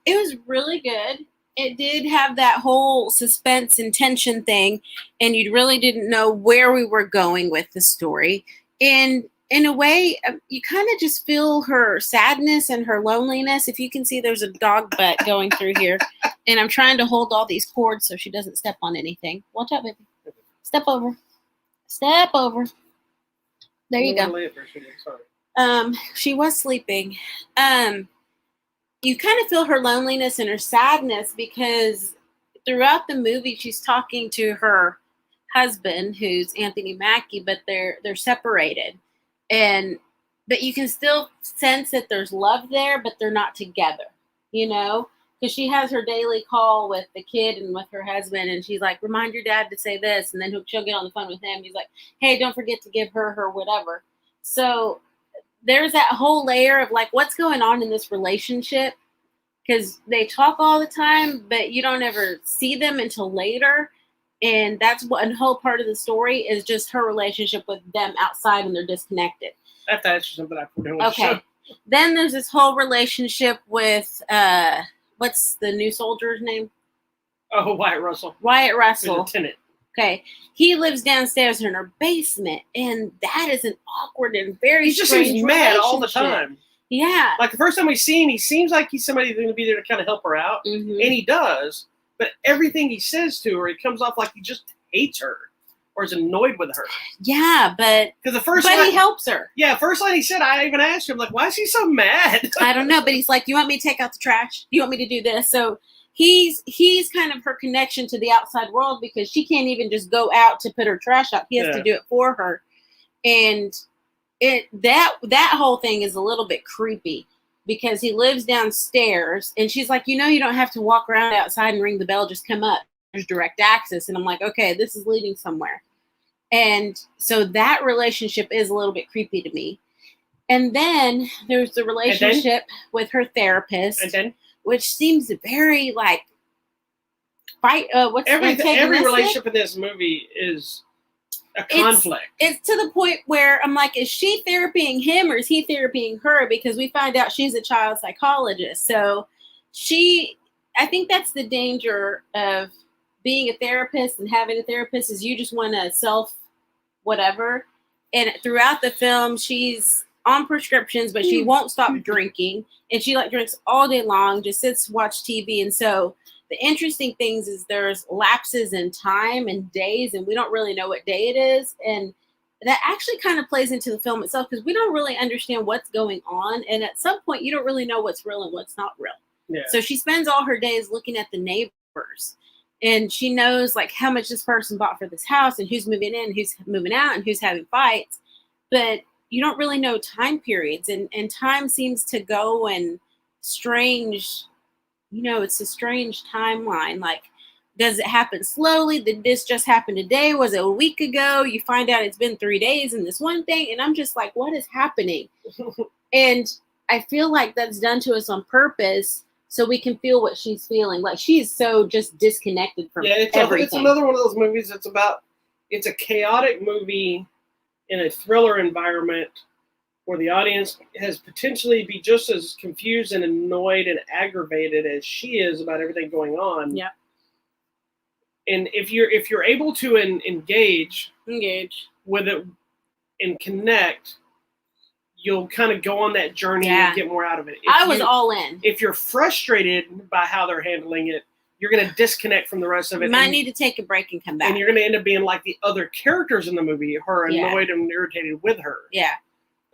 [SPEAKER 1] It was really good. It did have that whole suspense and tension thing, and you really didn't know where we were going with the story. And in a way, you kind of just feel her sadness and her loneliness. If you can see, there's a dog butt going through here. And I'm trying to hold all these cords so she doesn't step on anything. Watch out, baby. Step over. Step over. There you go. She was sleeping. You kind of feel her loneliness and her sadness because throughout the movie, she's talking to her husband, who's Anthony Mackie, but they're separated. But you can still sense that there's love there, but they're not together, because she has her daily call with the kid and with her husband. And she's like, remind your dad to say this. And then she'll get on the phone with him. He's like, hey, don't forget to give her whatever. So there's that whole layer of like, what's going on in this relationship? Because they talk all the time, but you don't ever see them until later. And that's one whole part of the story is just her relationship with them outside when they're disconnected.
[SPEAKER 2] I have to ask you something I forgot.
[SPEAKER 1] Okay. Then there's this whole relationship with, what's the new soldier's name?
[SPEAKER 2] Oh, Wyatt Russell.
[SPEAKER 1] Wyatt Russell.
[SPEAKER 2] Lieutenant.
[SPEAKER 1] Okay. He lives downstairs in her basement, and that is an awkward and very strange relationship. He just seems mad all the time. Yeah.
[SPEAKER 2] Like the first time we see him, he seems like he's somebody who's going to be there to kind of help her out. Mm-hmm. And he does. But everything he says to her, it comes off like he just hates her or is annoyed with her.
[SPEAKER 1] Yeah, but he helps her.
[SPEAKER 2] Yeah, first line he said, I even asked him, like, why is he so mad?
[SPEAKER 1] I don't know, but he's like, you want me to take out the trash? You want me to do this? So he's kind of her connection to the outside world because she can't even just go out to put her trash out. He has to do it for her. And that whole thing is a little bit creepy. Because he lives downstairs, and she's like, you don't have to walk around outside and ring the bell, just come up. There's direct access. And I'm like, okay, this is leading somewhere. And so that relationship is a little bit creepy to me. And then there's the relationship with her therapist, which seems very like
[SPEAKER 2] every relationship in this movie is a conflict.
[SPEAKER 1] It's to the point where I'm like, is she therapying him or is he therapying her? Because we find out she's a child psychologist. So I think that's the danger of being a therapist and having a therapist is you just want to self whatever. And throughout the film, she's on prescriptions, but she won't stop drinking. And she drinks all day long, just sits, watch TV. And so the interesting things is there's lapses in time and days, and we don't really know what day it is. And that actually kind of plays into the film itself because we don't really understand what's going on. And at some point, you don't really know what's real and what's not real. Yeah. So she spends all her days looking at the neighbors. And she knows how much this person bought for this house and who's moving in, who's moving out, and who's having fights. But you don't really know time periods. And time seems to go in strange... it's a strange timeline. Does it happen slowly? Did this just happen today? Was it a week ago? You find out it's been 3 days in this one thing. And I'm just like, what is happening? And I feel like that's done to us on purpose so we can feel what she's feeling. Like she's so just disconnected from everything.
[SPEAKER 2] It's another one of those movies it's a chaotic movie in a thriller environment where the audience has potentially be just as confused and annoyed and aggravated as she is about everything going on.
[SPEAKER 1] Yeah.
[SPEAKER 2] And if you're able to engage with it and connect, you'll kind of go on that journey and get more out of it.
[SPEAKER 1] I was all in.
[SPEAKER 2] If you're frustrated by how they're handling it, you're going to disconnect from the rest of it.
[SPEAKER 1] You might need to take a break and come back.
[SPEAKER 2] And you're going to end up being like the other characters in the movie, her annoyed and irritated with her.
[SPEAKER 1] Yeah.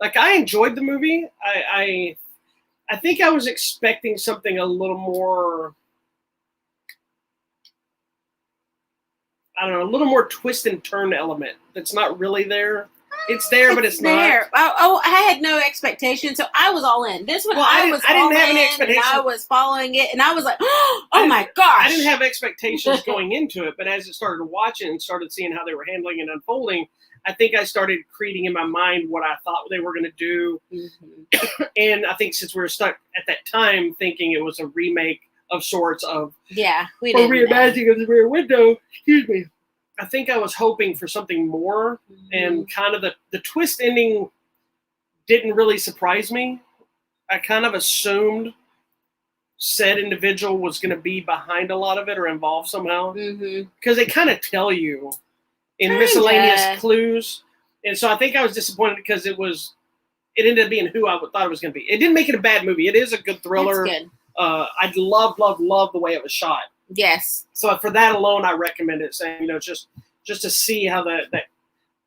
[SPEAKER 2] Like, I enjoyed the movie. I think I was expecting something a little more, I don't know, a little more twist and turn element that's not really there. It's there, but it's
[SPEAKER 1] there.
[SPEAKER 2] not.
[SPEAKER 1] Oh, I had no expectations, so I was all in. This one,
[SPEAKER 2] Well, I didn't have any expectations.
[SPEAKER 1] I was following it, and I was like, "Oh my gosh!"
[SPEAKER 2] I didn't have expectations going into it, but as it started watching and started seeing how they were handling and unfolding, I think I started creating in my mind what I thought they were going to do. Mm-hmm. And I think since we were stuck at that time thinking it was a remake of sorts of
[SPEAKER 1] we did
[SPEAKER 2] reimagining of the Rear Window. Excuse me. I think I was hoping for something more, and kind of the twist ending didn't really surprise me. I kind of assumed said individual was going to be behind a lot of it or involved somehow, because they kind of tell you in miscellaneous clues. And so I think I was disappointed because it ended up being who I thought it was going to be. It didn't make it a bad movie. It is a good thriller.
[SPEAKER 1] It's good.
[SPEAKER 2] I love the way it was shot.
[SPEAKER 1] Yes.
[SPEAKER 2] So for that alone, I recommend it. Saying, just to see how that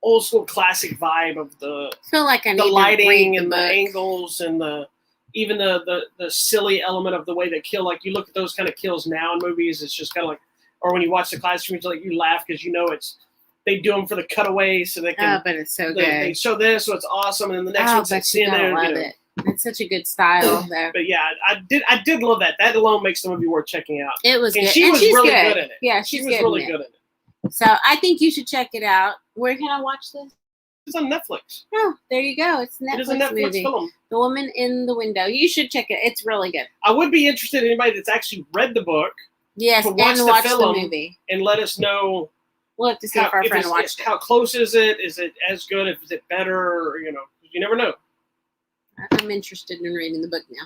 [SPEAKER 2] old school classic vibe of the lighting and the angles and even the silly element of the way they kill. Like, you look at those kind of kills now in movies, it's just kind of like, or when you watch the classic movies, like, you laugh because they do them for the cutaways so they can.
[SPEAKER 1] Oh, but it's so good.
[SPEAKER 2] They show this, so it's awesome, and then the next one's
[SPEAKER 1] you love it. It's such a good style, though.
[SPEAKER 2] But yeah, I did love that. That alone makes the movie worth checking out.
[SPEAKER 1] It was
[SPEAKER 2] and
[SPEAKER 1] good.
[SPEAKER 2] She's really good in it.
[SPEAKER 1] Yeah,
[SPEAKER 2] she was really good in it.
[SPEAKER 1] So I think you should check it out. Where can I watch this?
[SPEAKER 2] It's on Netflix.
[SPEAKER 1] Oh, there you go. It's Netflix.
[SPEAKER 2] It is a Netflix
[SPEAKER 1] movie.
[SPEAKER 2] film.
[SPEAKER 1] The Woman in the Window. You should check it. It's really good.
[SPEAKER 2] I would be interested in anybody that's actually read the book.
[SPEAKER 1] Yes,
[SPEAKER 2] to watch
[SPEAKER 1] and watch the movie.
[SPEAKER 2] And let us know.
[SPEAKER 1] We'll have to see if our friend watched it.
[SPEAKER 2] How close is it? Is it as good? Is it better? Or, you never know.
[SPEAKER 1] I'm interested in reading the book now.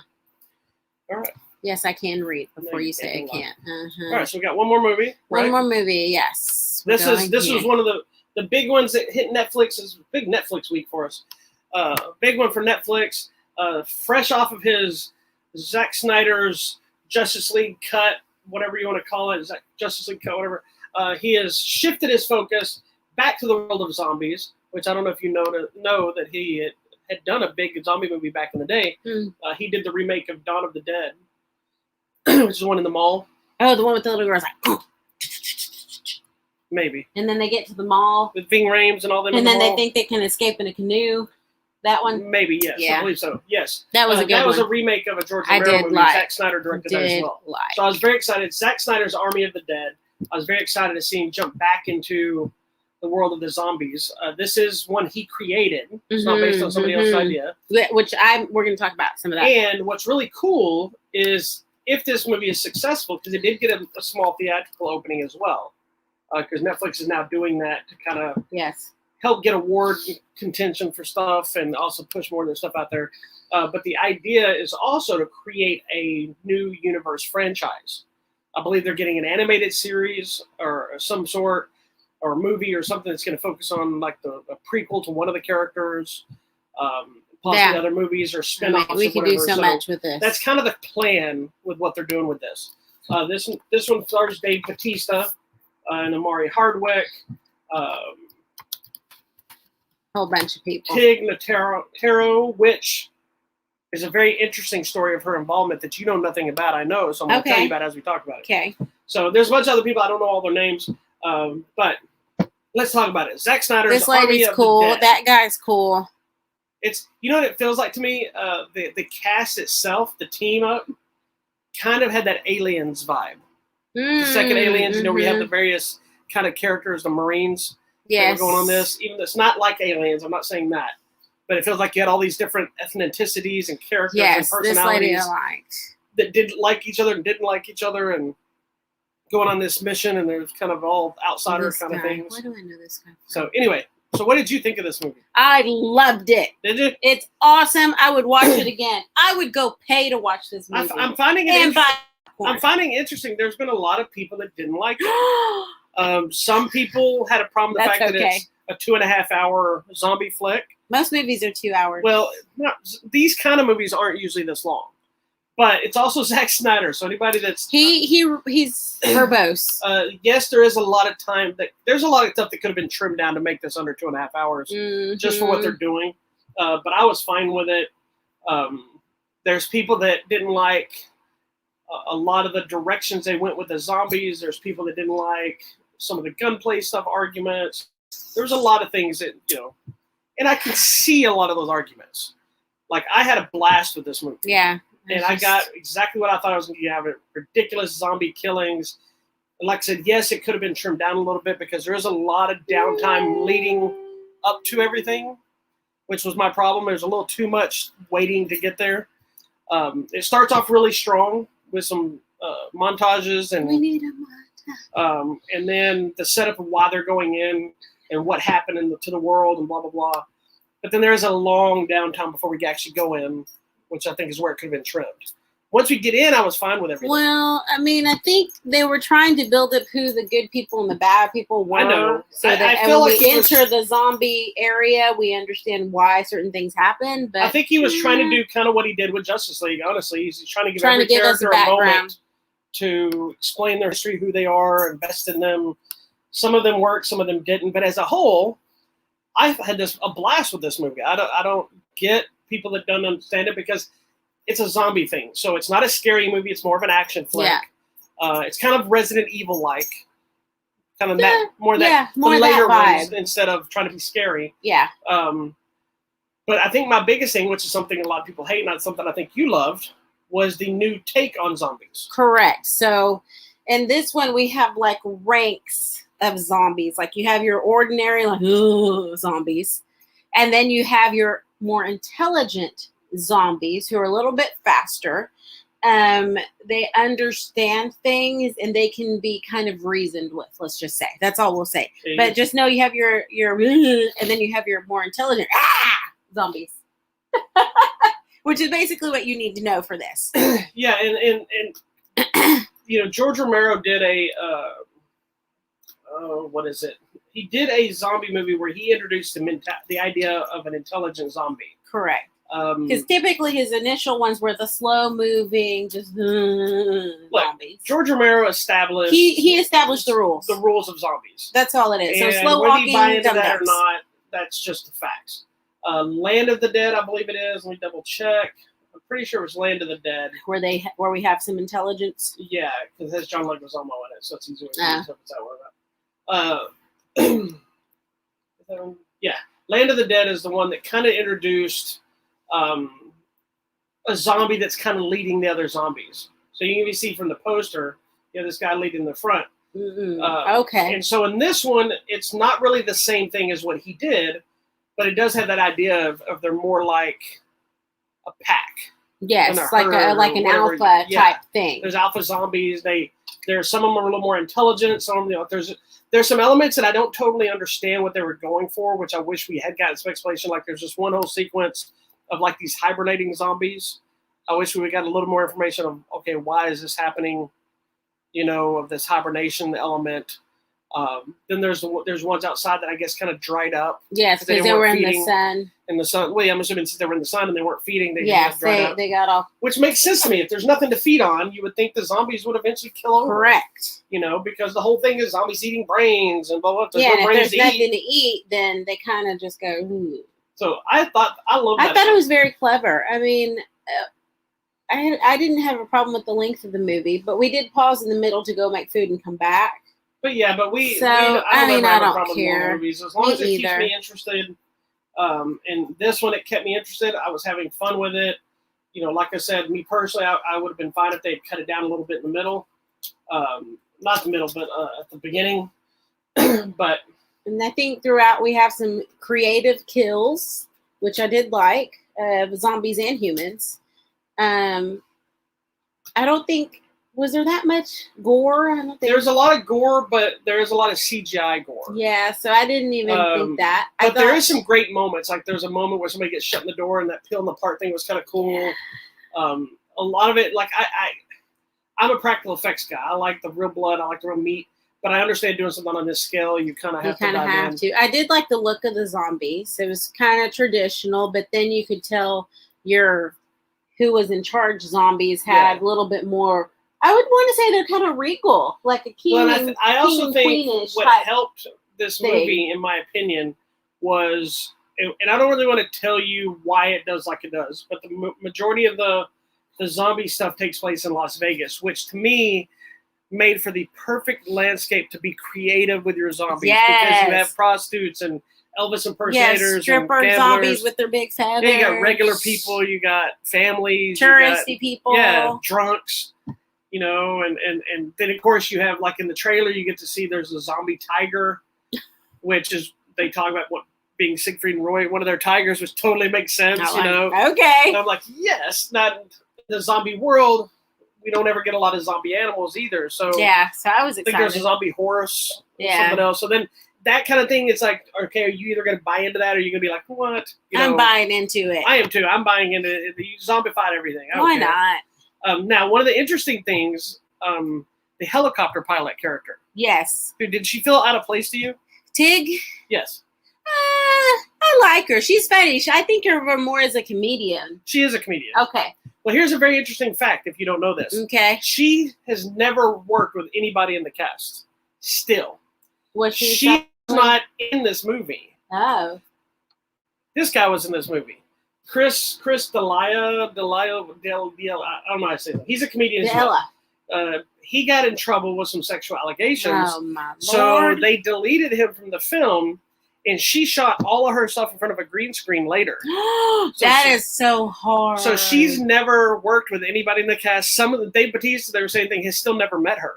[SPEAKER 2] All right.
[SPEAKER 1] Yes, I can read before you say I can't.
[SPEAKER 2] All right, so we got one more movie. Right?
[SPEAKER 1] One more movie, yes.
[SPEAKER 2] This was one of the big ones that hit Netflix. It's a big Netflix week for us. Big one for Netflix. Fresh off of his Zack Snyder's Justice League cut, whatever you want to call it, Justice League cut, whatever. He has shifted his focus back to the world of zombies, which I don't know if you know that he had done a big zombie movie back in the day. He did the remake of Dawn of the Dead, which is the one in the mall.
[SPEAKER 1] Oh, the one with the little girls like,
[SPEAKER 2] maybe.
[SPEAKER 1] And then they get to the mall
[SPEAKER 2] with Ving Rhames and all them.
[SPEAKER 1] And then they think they can escape in a canoe. That one?
[SPEAKER 2] Maybe, yes. Yeah. I believe so. Yes.
[SPEAKER 1] That was a good one.
[SPEAKER 2] That was a remake of a George Romero movie. Zack Snyder directed that as well. So I was very excited. Zack Snyder's Army of the Dead. I was very excited to see him jump back into the world of the zombies. This is one he created. It's not based on somebody else's idea.
[SPEAKER 1] Which we're going to talk about some of that.
[SPEAKER 2] And what's really cool is if this movie is successful, because it did get a small theatrical opening as well, because Netflix is now doing that to kind of help get award contention for stuff and also push more of their stuff out there. But the idea is also to create a new universe franchise. I believe they're getting an animated series or some sort, or a movie or something that's going to focus on like a prequel to one of the characters, possibly other movies or spin-offs.
[SPEAKER 1] We can do so much with this.
[SPEAKER 2] That's kind of the plan with what they're doing with this. This one stars Dave Bautista and Amari Hardwick.
[SPEAKER 1] Whole bunch of people.
[SPEAKER 2] Tig Notaro, which is a very interesting story of her involvement that you know nothing about. I know, so I'm going to tell you about it as we talk about it.
[SPEAKER 1] Okay.
[SPEAKER 2] So there's a bunch of other people. I don't know all their names, but let's talk about it. Zack Snyder's
[SPEAKER 1] This lady's cool. That guy's cool.
[SPEAKER 2] It's what it feels like to me. The cast itself, the team up, kind of had that Aliens vibe. The second Aliens, we have the various kind of characters, the Marines.
[SPEAKER 1] Yes.
[SPEAKER 2] Going on this, even though it's not like Aliens. I'm not saying that, but it feels like you had all these different ethnicities and characters and personalities
[SPEAKER 1] this lady I liked.
[SPEAKER 2] That did like each other and didn't like each other, and going on this mission, and there's kind of all outsider kind of things.
[SPEAKER 1] Why do I know this guy?
[SPEAKER 2] So anyway, what did you think of this movie?
[SPEAKER 1] I loved it.
[SPEAKER 2] Did you?
[SPEAKER 1] It's awesome. I would watch it again. I would go pay to watch this movie.
[SPEAKER 2] I'm finding interesting. There's been a lot of people that didn't like it. Some people had a problem with the fact that it's a 2.5 hour zombie flick.
[SPEAKER 1] Most movies are 2 hours.
[SPEAKER 2] Well, these kind of movies aren't usually this long, but it's also Zack Snyder. So anybody that's
[SPEAKER 1] he's verbose.
[SPEAKER 2] Yes, there is a lot of time there's a lot of stuff that could have been trimmed down to make this under 2.5 hours, just for what they're doing. but I was fine with it. There's people that didn't like a lot of the directions they went with the zombies. There's people that didn't like some of the gunplay stuff arguments. There's a lot of things that, and I can see a lot of those arguments. Like, I had a blast with this movie.
[SPEAKER 1] Yeah.
[SPEAKER 2] And I got exactly what I thought I was going to have. Ridiculous zombie killings. And like I said, yes, it could have been trimmed down a little bit because there is a lot of downtime leading up to everything, which was my problem. There's a little too much waiting to get there. It starts off really strong with some montages, and
[SPEAKER 1] we need a montage.
[SPEAKER 2] And then the setup of why they're going in and what happened to the world and blah, blah, blah. But then there's a long downtime before we actually go in, which I think is where it could have been trimmed. Once we get in, I was fine with everything.
[SPEAKER 1] Well, I mean, I think they were trying to build up who the good people and the bad people were.
[SPEAKER 2] I know.
[SPEAKER 1] So that when we enter the zombie area, we understand why certain things happen. But
[SPEAKER 2] I think he was trying to do kind of what he did with Justice League, honestly. He's trying to give every character a moment to explain their history, who they are, invest in them. Some of them worked, some of them didn't. But as a whole, I had a blast with this movie. I don't get people that don't understand it because it's a zombie thing. So it's not a scary movie. It's more of an action flick. Yeah. It's kind of Resident Evil-like. Kind of more later ones instead of trying to be scary.
[SPEAKER 1] Yeah.
[SPEAKER 2] But I think my biggest thing, which is something a lot of people hate, not something I think you loved, was the new take on zombies.
[SPEAKER 1] Correct. So in this one, we have like ranks of zombies. Like you have your ordinary, like, zombies. And then you have your more intelligent zombies who are a little bit faster. They understand things and they can be kind of reasoned with, let's just say. That's all we'll say. But just know you have your and then you have your more intelligent zombies. Which is basically what you need to know for this.
[SPEAKER 2] Yeah, and George Romero did what is it? He did a zombie movie where he introduced the idea of an intelligent zombie.
[SPEAKER 1] Correct. Because typically his initial ones were the slow-moving, just zombies.
[SPEAKER 2] George Romero established...
[SPEAKER 1] He established the rules.
[SPEAKER 2] The rules of zombies.
[SPEAKER 1] That's all it is.
[SPEAKER 2] And
[SPEAKER 1] so slow-walking,
[SPEAKER 2] whether you buy into that or not, that's just the facts. Land of the Dead, I believe it is. Let me double-check. I'm pretty sure it was Land of the Dead.
[SPEAKER 1] Where we have some intelligence?
[SPEAKER 2] Yeah, because it has John Leguizamo in it, so it's easier to tell if it's that word. Yeah, Land of the Dead is the one that kind of introduced a zombie that's kind of leading the other zombies. So you can even see from the poster, this guy leading the front.
[SPEAKER 1] Okay.
[SPEAKER 2] And so in this one, it's not really the same thing as what he did, but it does have that idea of they're more like a pack.
[SPEAKER 1] Yes, like an alpha type thing.
[SPEAKER 2] There's alpha zombies. There's some of them are a little more intelligent. Some of them, there's some elements that I don't totally understand what they were going for, which I wish we had gotten some explanation. Like there's just one whole sequence of like these hibernating zombies. I wish we got a little more information of, okay, why is this happening? Of this hibernation element. Then there's ones outside that I guess kind of dried up.
[SPEAKER 1] Yes, because they were in the sun.
[SPEAKER 2] In the sun. Well, I'm assuming since they were in the sun and they weren't feeding, they
[SPEAKER 1] got off.
[SPEAKER 2] Which makes sense to me. If there's nothing to feed on, you would think the zombies would eventually kill over.
[SPEAKER 1] Correct.
[SPEAKER 2] Because the whole thing is zombies eating brains and blah blah.
[SPEAKER 1] If there's nothing to eat, then they kind of just go.
[SPEAKER 2] So I thought it was
[SPEAKER 1] very clever. I mean, I didn't have a problem with the length of the movie, but we did pause in the middle to go make food and come back.
[SPEAKER 2] But yeah, but I
[SPEAKER 1] don't care.
[SPEAKER 2] With movies as long as it keeps me interested. And this one, it kept me interested. I was having fun with it. Like I said, me personally, I would have been fine if they'd cut it down a little bit in the middle. Not the middle, but at the beginning. But
[SPEAKER 1] and I think throughout we have some creative kills, which I did like, zombies and humans. I don't think, was there that much gore? I don't think
[SPEAKER 2] there's a lot of gore, but there's a lot of CGI gore.
[SPEAKER 1] Yeah, so I didn't even think that.
[SPEAKER 2] But there is some great moments. Like there's a moment where somebody gets shut in the door, and that peeling apart thing was kind of cool. A lot of it, like I'm a practical effects guy. I like the real blood. I like the real meat. But I understand doing something on this scale, you kind of have to.
[SPEAKER 1] I did like the look of the zombies. It was kind of traditional, but then you could tell who was in charge zombies had a little bit more. I would want to say they're kind of regal, like a king.
[SPEAKER 2] I also think what helped this movie, in my opinion, was and I don't really want to tell you why it does like it does, but the majority of the zombie stuff takes place in Las Vegas, which to me made for the perfect landscape to be creative with your zombies.
[SPEAKER 1] Yes.
[SPEAKER 2] Because you have prostitutes and Elvis impersonators,
[SPEAKER 1] stripper
[SPEAKER 2] and
[SPEAKER 1] zombies with their big feathers.
[SPEAKER 2] Yeah, you got regular people, you got families,
[SPEAKER 1] touristy people.
[SPEAKER 2] Yeah, drunks, you know, and then of course you have, like in the trailer, you get to see there's a zombie tiger, which is, they talk about what being Siegfried and Roy, one of their tigers, which totally makes sense, you know.
[SPEAKER 1] Okay.
[SPEAKER 2] And I'm like, yes, not in the zombie world. We don't ever get a lot of zombie animals either. So
[SPEAKER 1] yeah, so I was excited.
[SPEAKER 2] I think there's a zombie horse or something else. So then that kind of thing, it's like, okay, are you either going to buy into that or are you going to be like, what? You know,
[SPEAKER 1] I'm buying into it.
[SPEAKER 2] I am too. I'm buying into it. You zombified everything.
[SPEAKER 1] Why not?
[SPEAKER 2] Now, one of the interesting things, the helicopter pilot character.
[SPEAKER 1] Yes.
[SPEAKER 2] Did she feel out of place to you?
[SPEAKER 1] Tig?
[SPEAKER 2] Yes.
[SPEAKER 1] I like her. She's funny. I think of her more as a comedian.
[SPEAKER 2] She is a comedian.
[SPEAKER 1] Okay.
[SPEAKER 2] Well, here's a very interesting fact if you don't know this.
[SPEAKER 1] Okay.
[SPEAKER 2] She has never worked with anybody in the cast. Still.
[SPEAKER 1] Was
[SPEAKER 2] She's not in this movie.
[SPEAKER 1] Oh.
[SPEAKER 2] This guy was in this movie. Chris D'Elia, I don't know how to say that. He's a comedian as well. He got in trouble with some sexual allegations.
[SPEAKER 1] Oh, my Lord.
[SPEAKER 2] So they deleted him from the film, and she shot all of her stuff in front of a green screen later.
[SPEAKER 1] That is so hard.
[SPEAKER 2] So she's never worked with anybody in the cast. Some of the Dave Bautista, they were saying thing, has still never met her.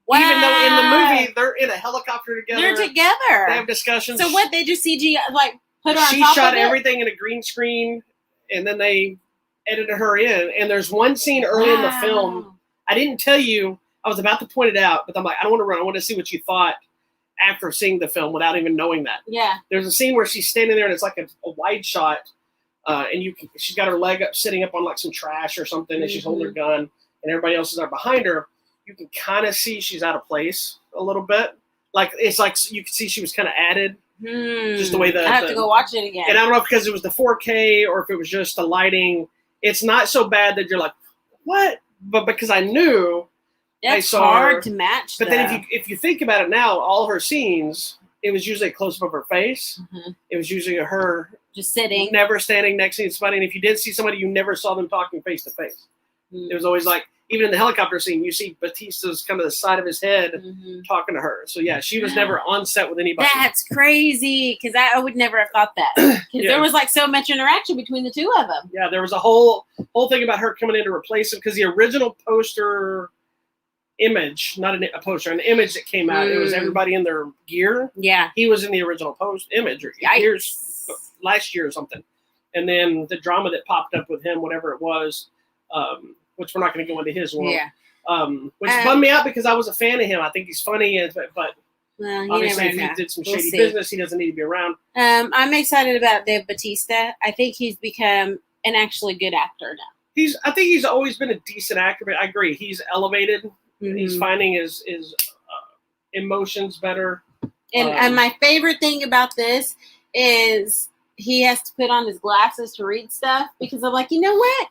[SPEAKER 1] Wow.
[SPEAKER 2] Even though in the movie they're in a helicopter together.
[SPEAKER 1] They're together.
[SPEAKER 2] They have discussions.
[SPEAKER 1] So what? They just CG like put her on
[SPEAKER 2] She
[SPEAKER 1] top
[SPEAKER 2] shot
[SPEAKER 1] of it?
[SPEAKER 2] everything in a green screen, and then they edited her in. And there's one scene early in the film. I didn't tell you. I was about to point it out, but I'm like, I don't want to run. I want to see what you thought after seeing the film without even knowing that.
[SPEAKER 1] Yeah. There's
[SPEAKER 2] a scene where she's standing there, and it's like a wide shot, and she's got her leg up, sitting up on like some trash or something, and she's holding her gun, and everybody else is there behind her. You can kind of see she's out of place a little bit. Like it's like you can see she was kind of added, just the way
[SPEAKER 1] I have to go watch it again.
[SPEAKER 2] And I don't know if because it was the 4K or if it was just the lighting. It's not so bad that you're like, what? But because I knew.
[SPEAKER 1] That's hard to match.
[SPEAKER 2] But then if you think about it now, all her scenes, it was usually a close up of her face. Mm-hmm. It was usually her
[SPEAKER 1] just sitting,
[SPEAKER 2] never standing next to somebody. And if you did see somebody, you never saw them talking face to face. It was always like, even in the helicopter scene, you see Batista's kind of the side of his head talking to her. So yeah, she was never on set with anybody.
[SPEAKER 1] That's crazy, because I would never have thought that. Because there was like so much interaction between the two of them.
[SPEAKER 2] Yeah, there was a whole thing about her coming in to replace him, because the original poster image, not a poster, an image that came out, it was everybody in their gear.
[SPEAKER 1] Yeah.
[SPEAKER 2] He was in the original image last year or something. And then the drama that popped up with him, whatever it was, which we're not going to go into his world. Yeah. Which bummed me out because I was a fan of him. I think he's funny, but obviously if he did some shady business, he doesn't need to be around.
[SPEAKER 1] I'm excited about Dave Bautista. I think he's become an actually good actor now.
[SPEAKER 2] I think he's always been a decent actor, but I agree. He's elevated. He's finding his emotions better.
[SPEAKER 1] And my favorite thing about this is he has to put on his glasses to read stuff, because I'm like, you know what?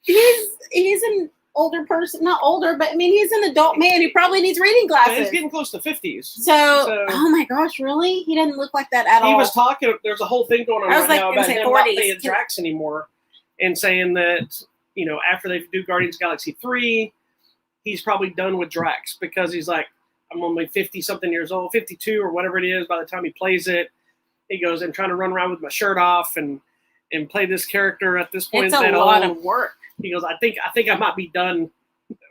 [SPEAKER 1] He's an older person, not older, but I mean, he's an adult man who probably needs reading glasses.
[SPEAKER 2] He's getting close to 50s.
[SPEAKER 1] So, oh my gosh, really? He doesn't look like that at all.
[SPEAKER 2] He was talking, there's a whole thing going on right now about him not paying Drax anymore, and saying that, you know, after they do Guardians of the Galaxy 3, he's probably done with Drax, because he's like, I'm only 50-something years old, 52 or whatever it is by the time he plays it. He goes, I'm trying to run around with my shirt off and play this character at this point.
[SPEAKER 1] It's a lot of work.
[SPEAKER 2] He goes, I think I might be done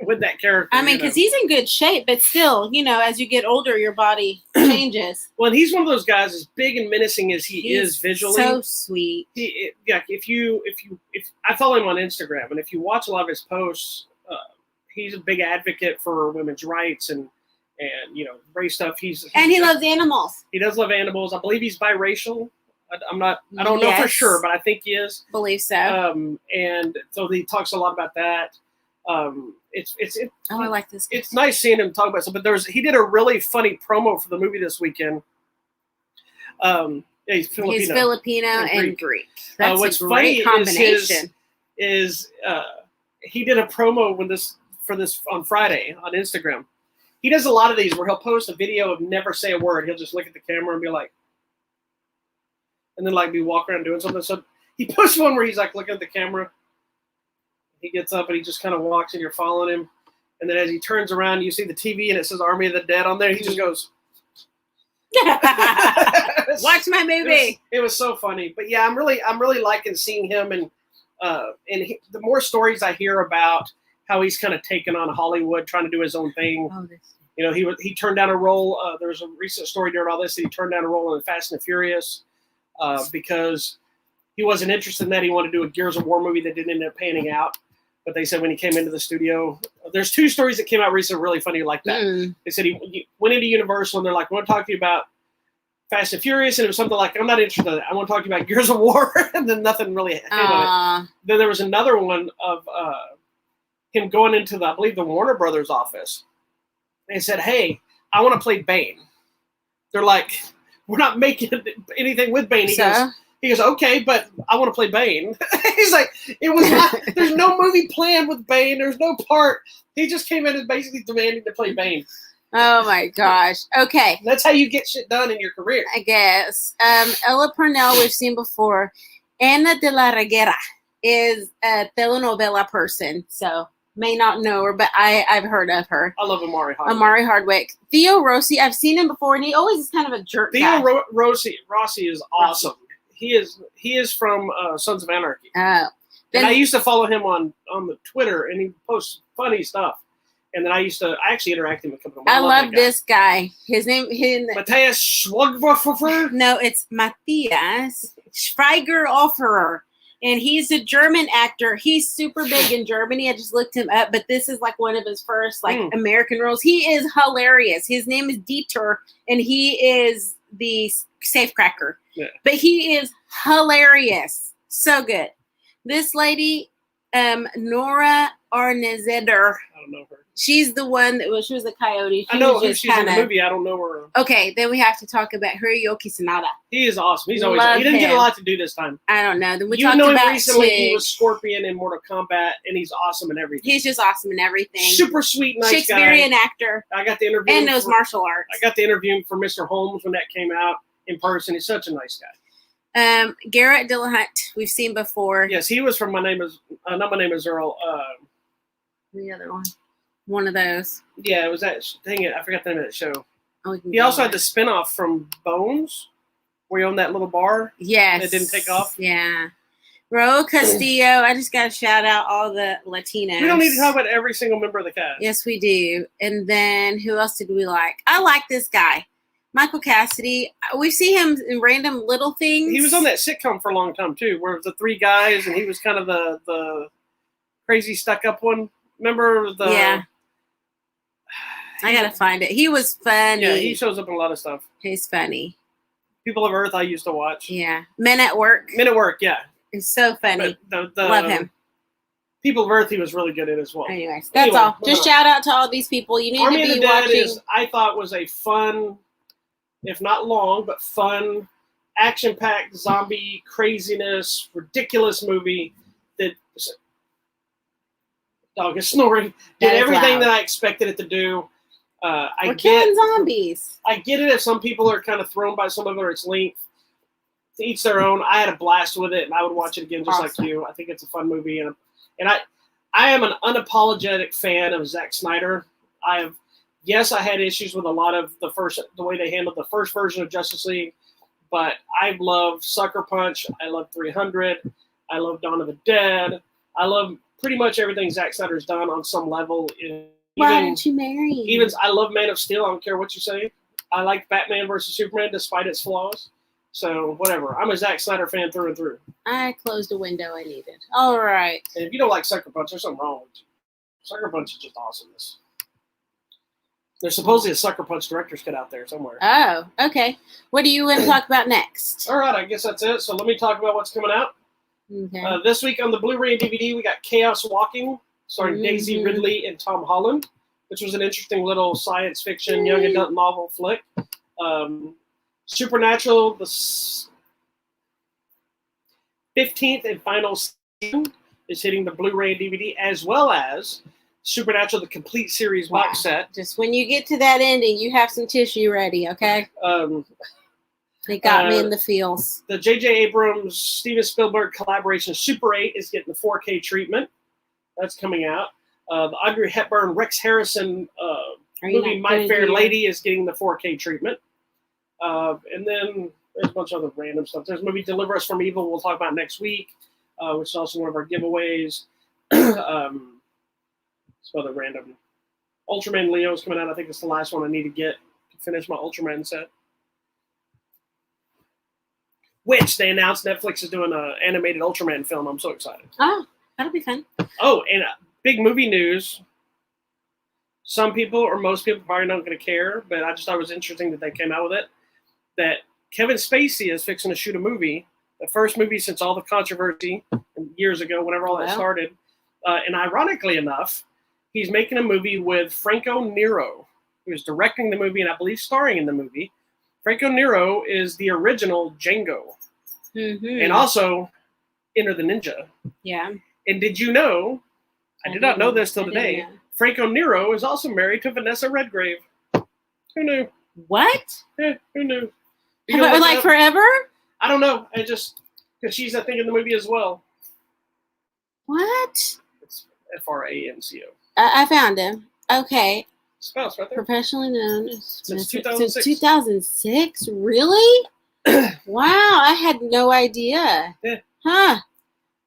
[SPEAKER 2] with that character.
[SPEAKER 1] I mean, because he's in good shape, but still, you know, as you get older, your body changes.
[SPEAKER 2] Well, and he's one of those guys, as big and menacing as he is visually.
[SPEAKER 1] So sweet.
[SPEAKER 2] If I follow him on Instagram, and if you watch a lot of his posts, he's a big advocate for women's rights and you know, race stuff. He
[SPEAKER 1] loves animals.
[SPEAKER 2] He does love animals. I believe he's biracial. I don't know for sure, but I think he is.
[SPEAKER 1] Believe so.
[SPEAKER 2] And so he talks a lot about that. I
[SPEAKER 1] like this guy.
[SPEAKER 2] It's nice seeing him talk about stuff. But he did a really funny promo for the movie this weekend. He's Filipino.
[SPEAKER 1] He's Filipino and Greek. That's a great combination.
[SPEAKER 2] He did a promo for this on Friday on Instagram. He does a lot of these where he'll post a video of never say a word. He'll just look at the camera and be like, and then like be walking around doing something. So he posts one where he's like looking at the camera. He gets up and he just kind of walks, and you're following him. And then as he turns around, you see the TV and it says Army of the Dead on there. He just goes,
[SPEAKER 1] "Watch my movie."
[SPEAKER 2] It was so funny. But yeah, I'm really liking seeing him, and the more stories I hear about how he's kind of taken on Hollywood, trying to do his own thing.
[SPEAKER 1] Oh,
[SPEAKER 2] you know, he turned down a role. There was a recent story during all this that he turned down a role in Fast and the Furious because he wasn't interested in that. He wanted to do a Gears of War movie that didn't end up panning out. But they said when he came into the studio, there's 2 stories that came out recently really funny like that. They said he went into Universal and they're like, "We want to talk to you about Fast and Furious," and it was something like, "I'm not interested in that. I want to talk to you about Gears of War," and then nothing really came of it. Then there was another one of him going into I believe the Warner Brothers office. They said, "Hey, I want to play Bane." They're like, "We're not making anything with Bane." He goes, "Okay, but I want to play Bane." He's like, "It was not. There's no movie planned with Bane. There's no part. He just came in and basically demanding to play Bane."
[SPEAKER 1] Oh my gosh. Okay.
[SPEAKER 2] That's how you get shit done in your career,
[SPEAKER 1] I guess. Ella Purnell, we've seen before. Ana de la Reguera is a telenovela person, so may not know her, but I've heard of her.
[SPEAKER 2] I love Amari Hardwick.
[SPEAKER 1] Amari Hardwick. Theo Rossi, I've seen him before, and he always is kind of a jerk guy.
[SPEAKER 2] Rossi is awesome. He is from Sons of Anarchy. And I used to follow him on the Twitter, and he posts funny stuff. And then I actually interacted with a couple of them.
[SPEAKER 1] I love this guy. His name
[SPEAKER 2] Matthias Schwaghofer?
[SPEAKER 1] No, it's Matthias Schweigerhofer. And he's a German actor. He's super big in Germany. I just looked him up, but this is like one of his first American roles. He is hilarious. His name is Dieter, and he is the safecracker. Yeah. But he is hilarious. So good. This lady, Nora Arnezeder.
[SPEAKER 2] I don't know her.
[SPEAKER 1] She's the one she was the coyote.
[SPEAKER 2] I know who she's in the movie. I don't know her.
[SPEAKER 1] Okay, then we have to talk about Hiroyuki Sanada.
[SPEAKER 2] He is awesome. He's always. He didn't get a lot to do this time.
[SPEAKER 1] I don't know. Then we
[SPEAKER 2] talked about recently. He was Scorpion in Mortal Kombat, and he's awesome in everything.
[SPEAKER 1] He's just awesome in everything.
[SPEAKER 2] Super sweet, nice
[SPEAKER 1] Shakespearean
[SPEAKER 2] guy.
[SPEAKER 1] actor.
[SPEAKER 2] I got the interview
[SPEAKER 1] and knows martial arts.
[SPEAKER 2] I got the interview for Mr. Holmes when that came out in person. He's such a nice guy.
[SPEAKER 1] Garrett Dillahunt, we've seen before.
[SPEAKER 2] Yes, he was from My Name Is Not My Name Is Earl.
[SPEAKER 1] The other one. One of those.
[SPEAKER 2] Yeah, it was that. Dang it, I forgot the name of that show.
[SPEAKER 1] Oh,
[SPEAKER 2] he also had the spinoff from Bones, where he owned that little bar.
[SPEAKER 1] Yes.
[SPEAKER 2] That didn't take off.
[SPEAKER 1] Yeah. Raul Castillo. I just got to shout out all the Latinos.
[SPEAKER 2] We don't need to talk about every single member of the cast.
[SPEAKER 1] Yes, we do. And then who else did we like? I like this guy. Michael Cassidy. We see him in random little things.
[SPEAKER 2] He was on that sitcom for a long time, too, where it was the 3 guys, and he was kind of the crazy stuck-up one. Remember the...
[SPEAKER 1] Yeah. I gotta find it. He was funny.
[SPEAKER 2] Yeah, he shows up in a lot of stuff.
[SPEAKER 1] He's funny.
[SPEAKER 2] People of Earth I used to watch.
[SPEAKER 1] Yeah. Men at Work.
[SPEAKER 2] Men at Work, yeah.
[SPEAKER 1] It's so funny. Love him.
[SPEAKER 2] People of Earth he was really good at as well.
[SPEAKER 1] Anyways, that's all. Just shout out to all these people. You need
[SPEAKER 2] Army
[SPEAKER 1] to be watching.
[SPEAKER 2] I thought was a fun, if not long, but fun, action-packed zombie craziness, ridiculous movie that dog is snoring. Did everything that I expected it to do.
[SPEAKER 1] We're killing zombies.
[SPEAKER 2] I get it if some people are kind of thrown by some of its length. To each their own. I had a blast with it, and I would watch it again just like you. I think it's a fun movie, and I am an unapologetic fan of Zack Snyder. I had issues with a lot of the way they handled the first version of Justice League, but I love Sucker Punch. I love 300. I love Dawn of the Dead. I love pretty much everything Zack Snyder's done on some level.
[SPEAKER 1] Why didn't you marry?
[SPEAKER 2] Even I love Man of Steel. I don't care what you say. I like Batman versus Superman despite its flaws. So whatever. I'm a Zack Snyder fan through and through.
[SPEAKER 1] I closed a window I needed. All right.
[SPEAKER 2] And if you don't like Sucker Punch, there's something wrong with you. Sucker Punch is just awesomeness. There's supposedly a Sucker Punch director's cut out there somewhere.
[SPEAKER 1] Oh, okay. What do you want to talk about next?
[SPEAKER 2] All right, I guess that's it. So let me talk about what's coming out.
[SPEAKER 1] Okay.
[SPEAKER 2] This week on the Blu-ray and DVD, we got Chaos Walking, starring Daisy Ridley and Tom Holland, which was an interesting little science fiction young adult novel flick. Supernatural, the 15th and final season, is hitting the Blu-ray and DVD, as well as Supernatural, the complete series box set.
[SPEAKER 1] Just when you get to that ending, you have some tissue ready, okay? They got me in the feels.
[SPEAKER 2] The J.J. Abrams, Steven Spielberg collaboration Super 8 is getting the 4K treatment. That's coming out. The Audrey Hepburn, Rex Harrison movie My Fair Lady is getting the 4K treatment. And then there's a bunch of other random stuff. There's a movie Deliver Us from Evil we'll talk about next week, which is also one of our giveaways. Some other random. Ultraman Leo is coming out. I think it's the last one I need to get to finish my Ultraman set. Which they announced Netflix is doing an animated Ultraman film. I'm so excited.
[SPEAKER 1] Oh, that'll be fun.
[SPEAKER 2] Oh, and big movie news. Some people or most people probably not going to care, but I just thought it was interesting that they came out with it. That Kevin Spacey is fixing to shoot a movie, the first movie since all the controversy years ago, whenever all that started. And ironically enough, he's making a movie with Franco Nero, who's directing the movie and I believe starring in the movie. Franco Nero is the original Django. Mm-hmm. And also Enter the Ninja.
[SPEAKER 1] Yeah.
[SPEAKER 2] And did you know, I did not know this till today, Franco Nero is also married to Vanessa Redgrave. Who knew?
[SPEAKER 1] What?
[SPEAKER 2] Yeah, who knew?
[SPEAKER 1] Like forever?
[SPEAKER 2] I don't know. I just, because she's, I think, in the movie as well.
[SPEAKER 1] What?
[SPEAKER 2] It's Franco.
[SPEAKER 1] I found him. Okay.
[SPEAKER 2] Spouse right there.
[SPEAKER 1] Professionally known
[SPEAKER 2] since 2006.
[SPEAKER 1] Since 2006? Really? Wow, I had no idea.
[SPEAKER 2] Yeah.
[SPEAKER 1] Huh.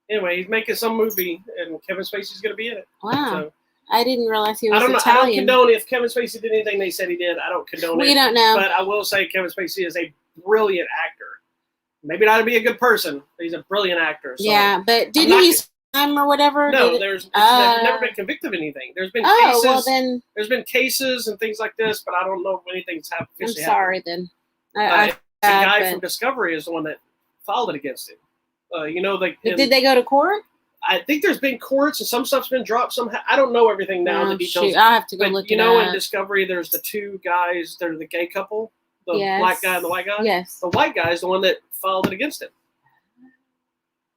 [SPEAKER 2] Anyway, he's making some movie, and Kevin Spacey's going to be in it.
[SPEAKER 1] Wow.
[SPEAKER 2] So,
[SPEAKER 1] I didn't realize he was Italian.
[SPEAKER 2] I don't condone if Kevin Spacey did anything they said he did. I don't condone it.
[SPEAKER 1] We don't know.
[SPEAKER 2] But I will say Kevin Spacey is a brilliant actor. Maybe not to be a good person, but he's a brilliant actor. So
[SPEAKER 1] yeah, but didn't he time or whatever?
[SPEAKER 2] No, there's never been convicted of anything. There's been cases.
[SPEAKER 1] Well then,
[SPEAKER 2] there's been cases and things like this, but I don't know if anything's happened.
[SPEAKER 1] I'm sorry
[SPEAKER 2] happened.
[SPEAKER 1] Then.
[SPEAKER 2] The guy from Discovery is the one that filed it against him. Did
[SPEAKER 1] they go to court?
[SPEAKER 2] I think there's been courts and some stuff's been dropped. Somehow I don't know everything now. The details.
[SPEAKER 1] Shoot. I'll have to go look.
[SPEAKER 2] You know, in Discovery, there's the two guys. They're the gay couple, the black guy and the white guy.
[SPEAKER 1] Yes.
[SPEAKER 2] The white guy is the one that filed it against him.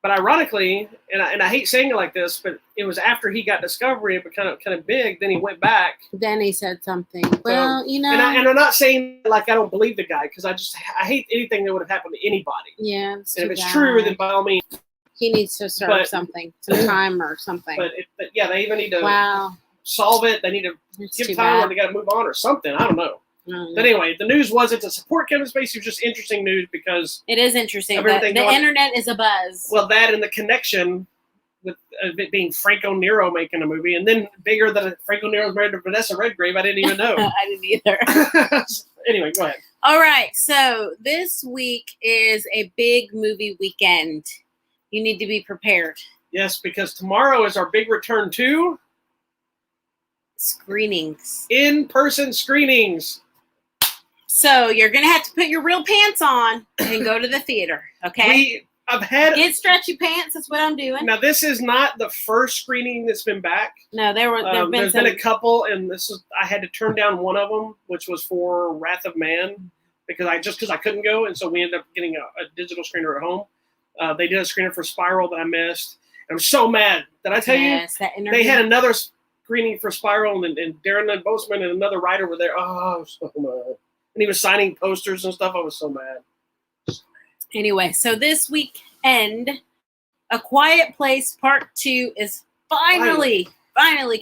[SPEAKER 2] But ironically, and I hate saying it like this, but it was after he got Discovery, it became kind of big. Then he went back.
[SPEAKER 1] Then he said something. Well, you know.
[SPEAKER 2] And I'm not saying like I don't believe the guy because I hate anything that would have happened to anybody.
[SPEAKER 1] Yeah.
[SPEAKER 2] And if it's true, then by all means.
[SPEAKER 1] He needs to serve something, some time or something.
[SPEAKER 2] But they even need to solve it. They need to give time or they got to move on or something. I don't know. But anyway, the news wasn't to support Kevin Spacey. It was just interesting news because
[SPEAKER 1] it is interesting. The internet is abuzz.
[SPEAKER 2] Well, that and the connection with it being Franco Nero making a movie, and then bigger that Franco Nero's married to Vanessa Redgrave. I didn't even know.
[SPEAKER 1] I didn't either.
[SPEAKER 2] Anyway, go ahead.
[SPEAKER 1] All right. So this week is a big movie weekend. You need to be prepared.
[SPEAKER 2] Yes, because tomorrow is our big return to
[SPEAKER 1] screenings.
[SPEAKER 2] In-person screenings.
[SPEAKER 1] So you're going to have to put your real pants on and go to the theater, okay? Get stretchy pants. That's what I'm doing.
[SPEAKER 2] Now, this is not the first screening that's been back.
[SPEAKER 1] No, there's
[SPEAKER 2] been a couple, and I had to turn down one of them, which was for Wrath of Man, because I couldn't go, and so we ended up getting a digital screener at home. They did a screener for Spiral that I missed. I'm so mad. Did I tell you? They had another screening for Spiral, and Darren Lynn Boseman and another writer were there. Oh, I was so mad. And he was signing posters and stuff. I was so mad.
[SPEAKER 1] Anyway, so this weekend, A Quiet Place Part 2 is finally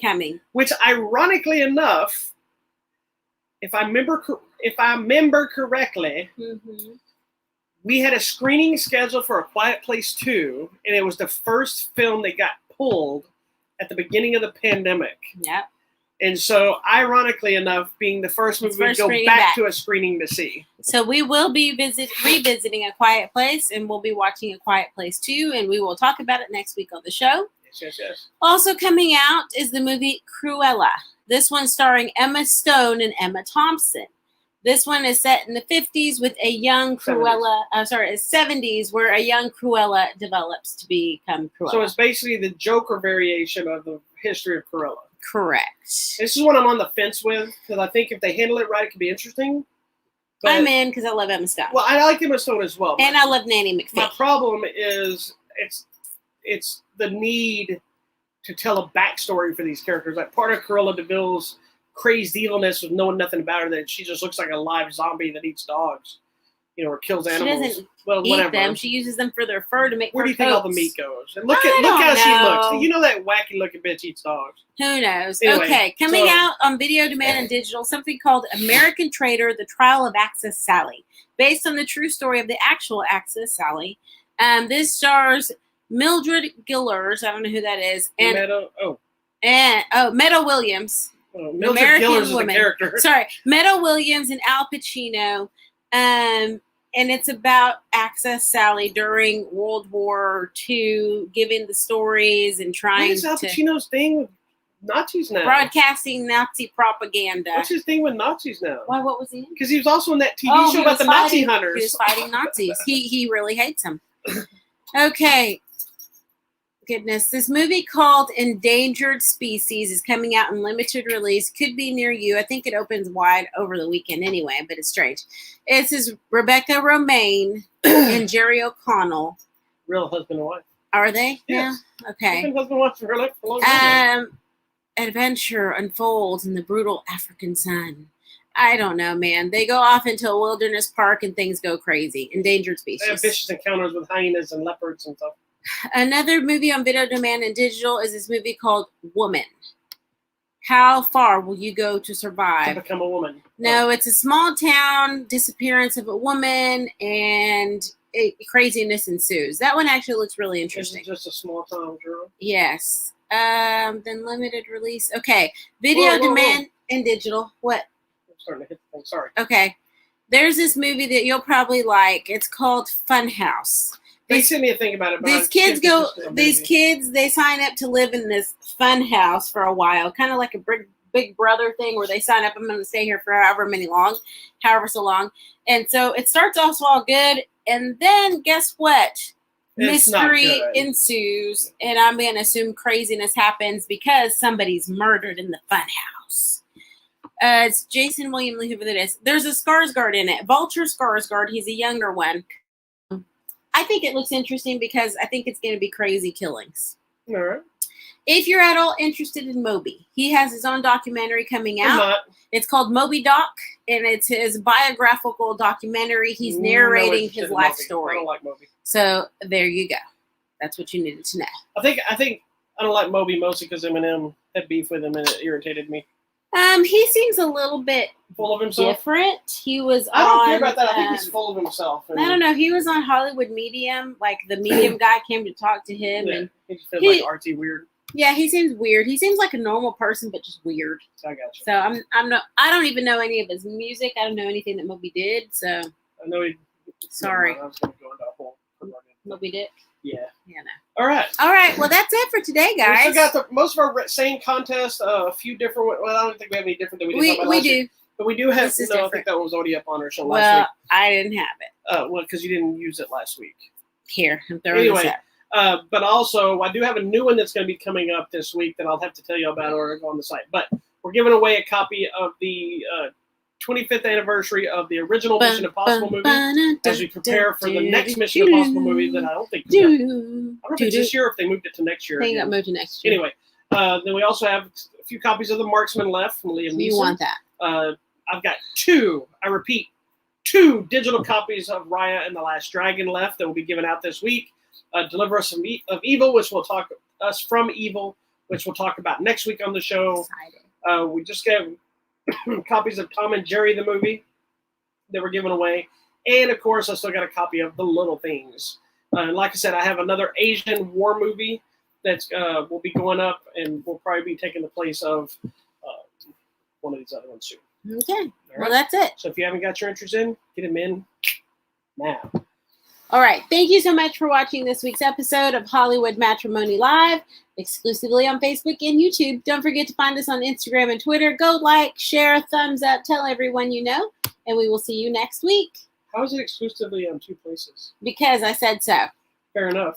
[SPEAKER 1] coming. Which,
[SPEAKER 2] ironically enough, if I remember correctly, we had a screening scheduled for A Quiet Place 2, and it was the first film that got pulled at the beginning of the pandemic.
[SPEAKER 1] Yep.
[SPEAKER 2] And so, ironically enough, being the first movie, we go back to a screening to see.
[SPEAKER 1] So we will be revisiting A Quiet Place, and we'll be watching A Quiet Place 2, and we will talk about it next week on the show.
[SPEAKER 2] Yes.
[SPEAKER 1] Also coming out is the movie Cruella. This one starring Emma Stone and Emma Thompson. This one is set in the 50s with a young Cruella, 70s, where a young Cruella develops to become Cruella.
[SPEAKER 2] So it's basically the Joker variation of the history of Cruella.
[SPEAKER 1] Correct.
[SPEAKER 2] This is what I'm on the fence with, because I think if they handle it right, it could be interesting.
[SPEAKER 1] But I'm in because I love Emma Stone.
[SPEAKER 2] Well, I like Emma Stone as well.
[SPEAKER 1] And I love Nanny McPhee.
[SPEAKER 2] My problem is it's the need to tell a backstory for these characters. Like part of Cruella DeVille's crazed evilness with knowing nothing about her, that she just looks like a live zombie that eats dogs. or kills
[SPEAKER 1] She
[SPEAKER 2] animals.
[SPEAKER 1] doesn't
[SPEAKER 2] well,
[SPEAKER 1] eat
[SPEAKER 2] whatever.
[SPEAKER 1] them. She uses them for their fur to make
[SPEAKER 2] Where
[SPEAKER 1] fur
[SPEAKER 2] do you think all the
[SPEAKER 1] coats.
[SPEAKER 2] meat goes? And look
[SPEAKER 1] I
[SPEAKER 2] how
[SPEAKER 1] don't
[SPEAKER 2] she
[SPEAKER 1] know.
[SPEAKER 2] looks. You know that wacky looking bitch eats dogs.
[SPEAKER 1] Who knows?
[SPEAKER 2] Anyway,
[SPEAKER 1] Okay, coming
[SPEAKER 2] so-
[SPEAKER 1] out on video, demand, and digital, something called American Trader: The Trial of Access Sally, based on the true story of the actual Access Sally. This stars Mildred Gillers. I don't know who that is, and Meadow Williams.
[SPEAKER 2] Mildred
[SPEAKER 1] American
[SPEAKER 2] Gillers is the
[SPEAKER 1] woman.
[SPEAKER 2] character.
[SPEAKER 1] Sorry, Meadow Williams and Al Pacino. And it's about Access Sally during World War II, giving the stories and
[SPEAKER 2] What
[SPEAKER 1] trying
[SPEAKER 2] is Al
[SPEAKER 1] to
[SPEAKER 2] Pacino's thing with Nazis now?
[SPEAKER 1] broadcasting Nazi propaganda.
[SPEAKER 2] What's his thing with Nazis now?
[SPEAKER 1] Why? What was he in?
[SPEAKER 2] Because he was also in that TV
[SPEAKER 1] Oh,
[SPEAKER 2] show
[SPEAKER 1] he
[SPEAKER 2] about
[SPEAKER 1] was
[SPEAKER 2] the Nazi
[SPEAKER 1] fighting-
[SPEAKER 2] hunters.
[SPEAKER 1] He was fighting Nazis. He really hates them. Okay. Goodness. This movie called Endangered Species is coming out in limited release. Could be near you. I think it opens wide over the weekend anyway, but it's strange. It says Rebecca Romaine and Jerry O'Connell.
[SPEAKER 2] Real husband and wife.
[SPEAKER 1] Are they?
[SPEAKER 2] Yes.
[SPEAKER 1] Yeah. Okay.
[SPEAKER 2] Husband and wife for a long time.
[SPEAKER 1] Adventure unfolds in the brutal African sun. I don't know, man. They go off into a wilderness park and things go crazy. Endangered
[SPEAKER 2] They have
[SPEAKER 1] species.
[SPEAKER 2] vicious encounters with hyenas and leopards and stuff.
[SPEAKER 1] Another movie on video demand and digital is this movie called Woman. How far will you go to
[SPEAKER 2] To
[SPEAKER 1] survive?
[SPEAKER 2] become a woman.
[SPEAKER 1] No, it's a small town disappearance of a woman and craziness ensues. That one actually looks really
[SPEAKER 2] This
[SPEAKER 1] interesting.
[SPEAKER 2] is just a small town girl.
[SPEAKER 1] Yes. Then limited release. Okay. Video
[SPEAKER 2] Whoa.
[SPEAKER 1] demand and digital. What?
[SPEAKER 2] I'm starting to hit the thing. Sorry.
[SPEAKER 1] Okay. There's this movie that you'll probably like. It's called Funhouse.
[SPEAKER 2] They sent me a thing about it. But
[SPEAKER 1] These kids they sign up to live in this fun house for a while, kind of like a big brother thing where they sign up, I'm going to stay here for however so long. And so it starts off all good. And then guess what?
[SPEAKER 2] It's not
[SPEAKER 1] Mystery
[SPEAKER 2] good.
[SPEAKER 1] ensues. And I'm going to assume craziness happens because somebody's murdered in the fun house. It's Jason William Lee, whoever that is. There's a Skarsgård in it. Vulture Skarsgård. He's a younger one. I think it looks interesting because I think it's going to be crazy killings.
[SPEAKER 2] All right.
[SPEAKER 1] If you're at all interested in Moby, he has his own documentary coming
[SPEAKER 2] I'm
[SPEAKER 1] out.
[SPEAKER 2] not.
[SPEAKER 1] It's called Moby Doc, and it's his biographical documentary. He's narrating his life
[SPEAKER 2] I
[SPEAKER 1] story.
[SPEAKER 2] don't like Moby.
[SPEAKER 1] So there you go. That's what you needed to know.
[SPEAKER 2] I think I don't like Moby mostly because Eminem had beef with him and it irritated me.
[SPEAKER 1] He seems a little bit
[SPEAKER 2] Full of himself.
[SPEAKER 1] different. He was
[SPEAKER 2] I don't
[SPEAKER 1] on,
[SPEAKER 2] care about that. I think he's full of himself. And,
[SPEAKER 1] I don't know. He was on Hollywood Medium. Like the Medium guy came to talk to him,
[SPEAKER 2] Yeah,
[SPEAKER 1] and
[SPEAKER 2] he just feels like artsy weird.
[SPEAKER 1] yeah, he seems weird. He seems like a normal person, but just weird.
[SPEAKER 2] I got you.
[SPEAKER 1] So I don't even know any of his music. I don't know anything that Moby did. So
[SPEAKER 2] I know he.
[SPEAKER 1] Sorry.
[SPEAKER 2] I was going to go into a whole.
[SPEAKER 1] Moby Dick.
[SPEAKER 2] Yeah.
[SPEAKER 1] Yeah, no.
[SPEAKER 2] All right.
[SPEAKER 1] All right. Well, that's it for today,
[SPEAKER 2] We
[SPEAKER 1] guys.
[SPEAKER 2] still got most of our same contest. A few different. Well, I don't think we have any different than we did.
[SPEAKER 1] we
[SPEAKER 2] last
[SPEAKER 1] do.
[SPEAKER 2] week. But we do have.
[SPEAKER 1] This is
[SPEAKER 2] No, I
[SPEAKER 1] different.
[SPEAKER 2] think that one was already up on our show last
[SPEAKER 1] Well,
[SPEAKER 2] week.
[SPEAKER 1] I didn't have it.
[SPEAKER 2] Well, because you didn't use it last week.
[SPEAKER 1] Here, I'm throwing this
[SPEAKER 2] Anyway,
[SPEAKER 1] up.
[SPEAKER 2] but also I do have a new one that's going to be coming up this week that I'll have to tell you about or go on the site. But we're giving away a copy of the 25th anniversary of the original Mission Impossible movie as we prepare for the next Mission Impossible movie that I don't think. I don't know if it's this year or if they moved it to next year.
[SPEAKER 1] I think
[SPEAKER 2] again.
[SPEAKER 1] that moved to next year.
[SPEAKER 2] Anyway, then we also have a few copies of The Marksman left from Liam Neeson.
[SPEAKER 1] You want that?
[SPEAKER 2] I've got two, I repeat, two digital copies of Raya and the Last Dragon left that will be given out this week. Deliver Us of Evil, which we'll talk Us from Evil, which we'll talk about next week on the show.
[SPEAKER 1] Excited.
[SPEAKER 2] We just got copies of Tom and Jerry the movie that were given away. And, of course, I still got a copy of The Little Things. And like I said, I have another Asian war movie that's will be going up and will probably be taking the place of one of these other ones soon.
[SPEAKER 1] Okay.
[SPEAKER 2] All
[SPEAKER 1] Well,
[SPEAKER 2] right?
[SPEAKER 1] that's it.
[SPEAKER 2] So if you haven't got your interest in, get them in now.
[SPEAKER 1] All right. Thank you so much for watching this week's episode of Hollywood Matrimony Live, exclusively on Facebook and YouTube. Don't forget to find us on Instagram and Twitter. Go like, share, thumbs up, tell everyone you know, and we will see you next week
[SPEAKER 2] How is it exclusively on two places?
[SPEAKER 1] because I said so.
[SPEAKER 2] Fair enough.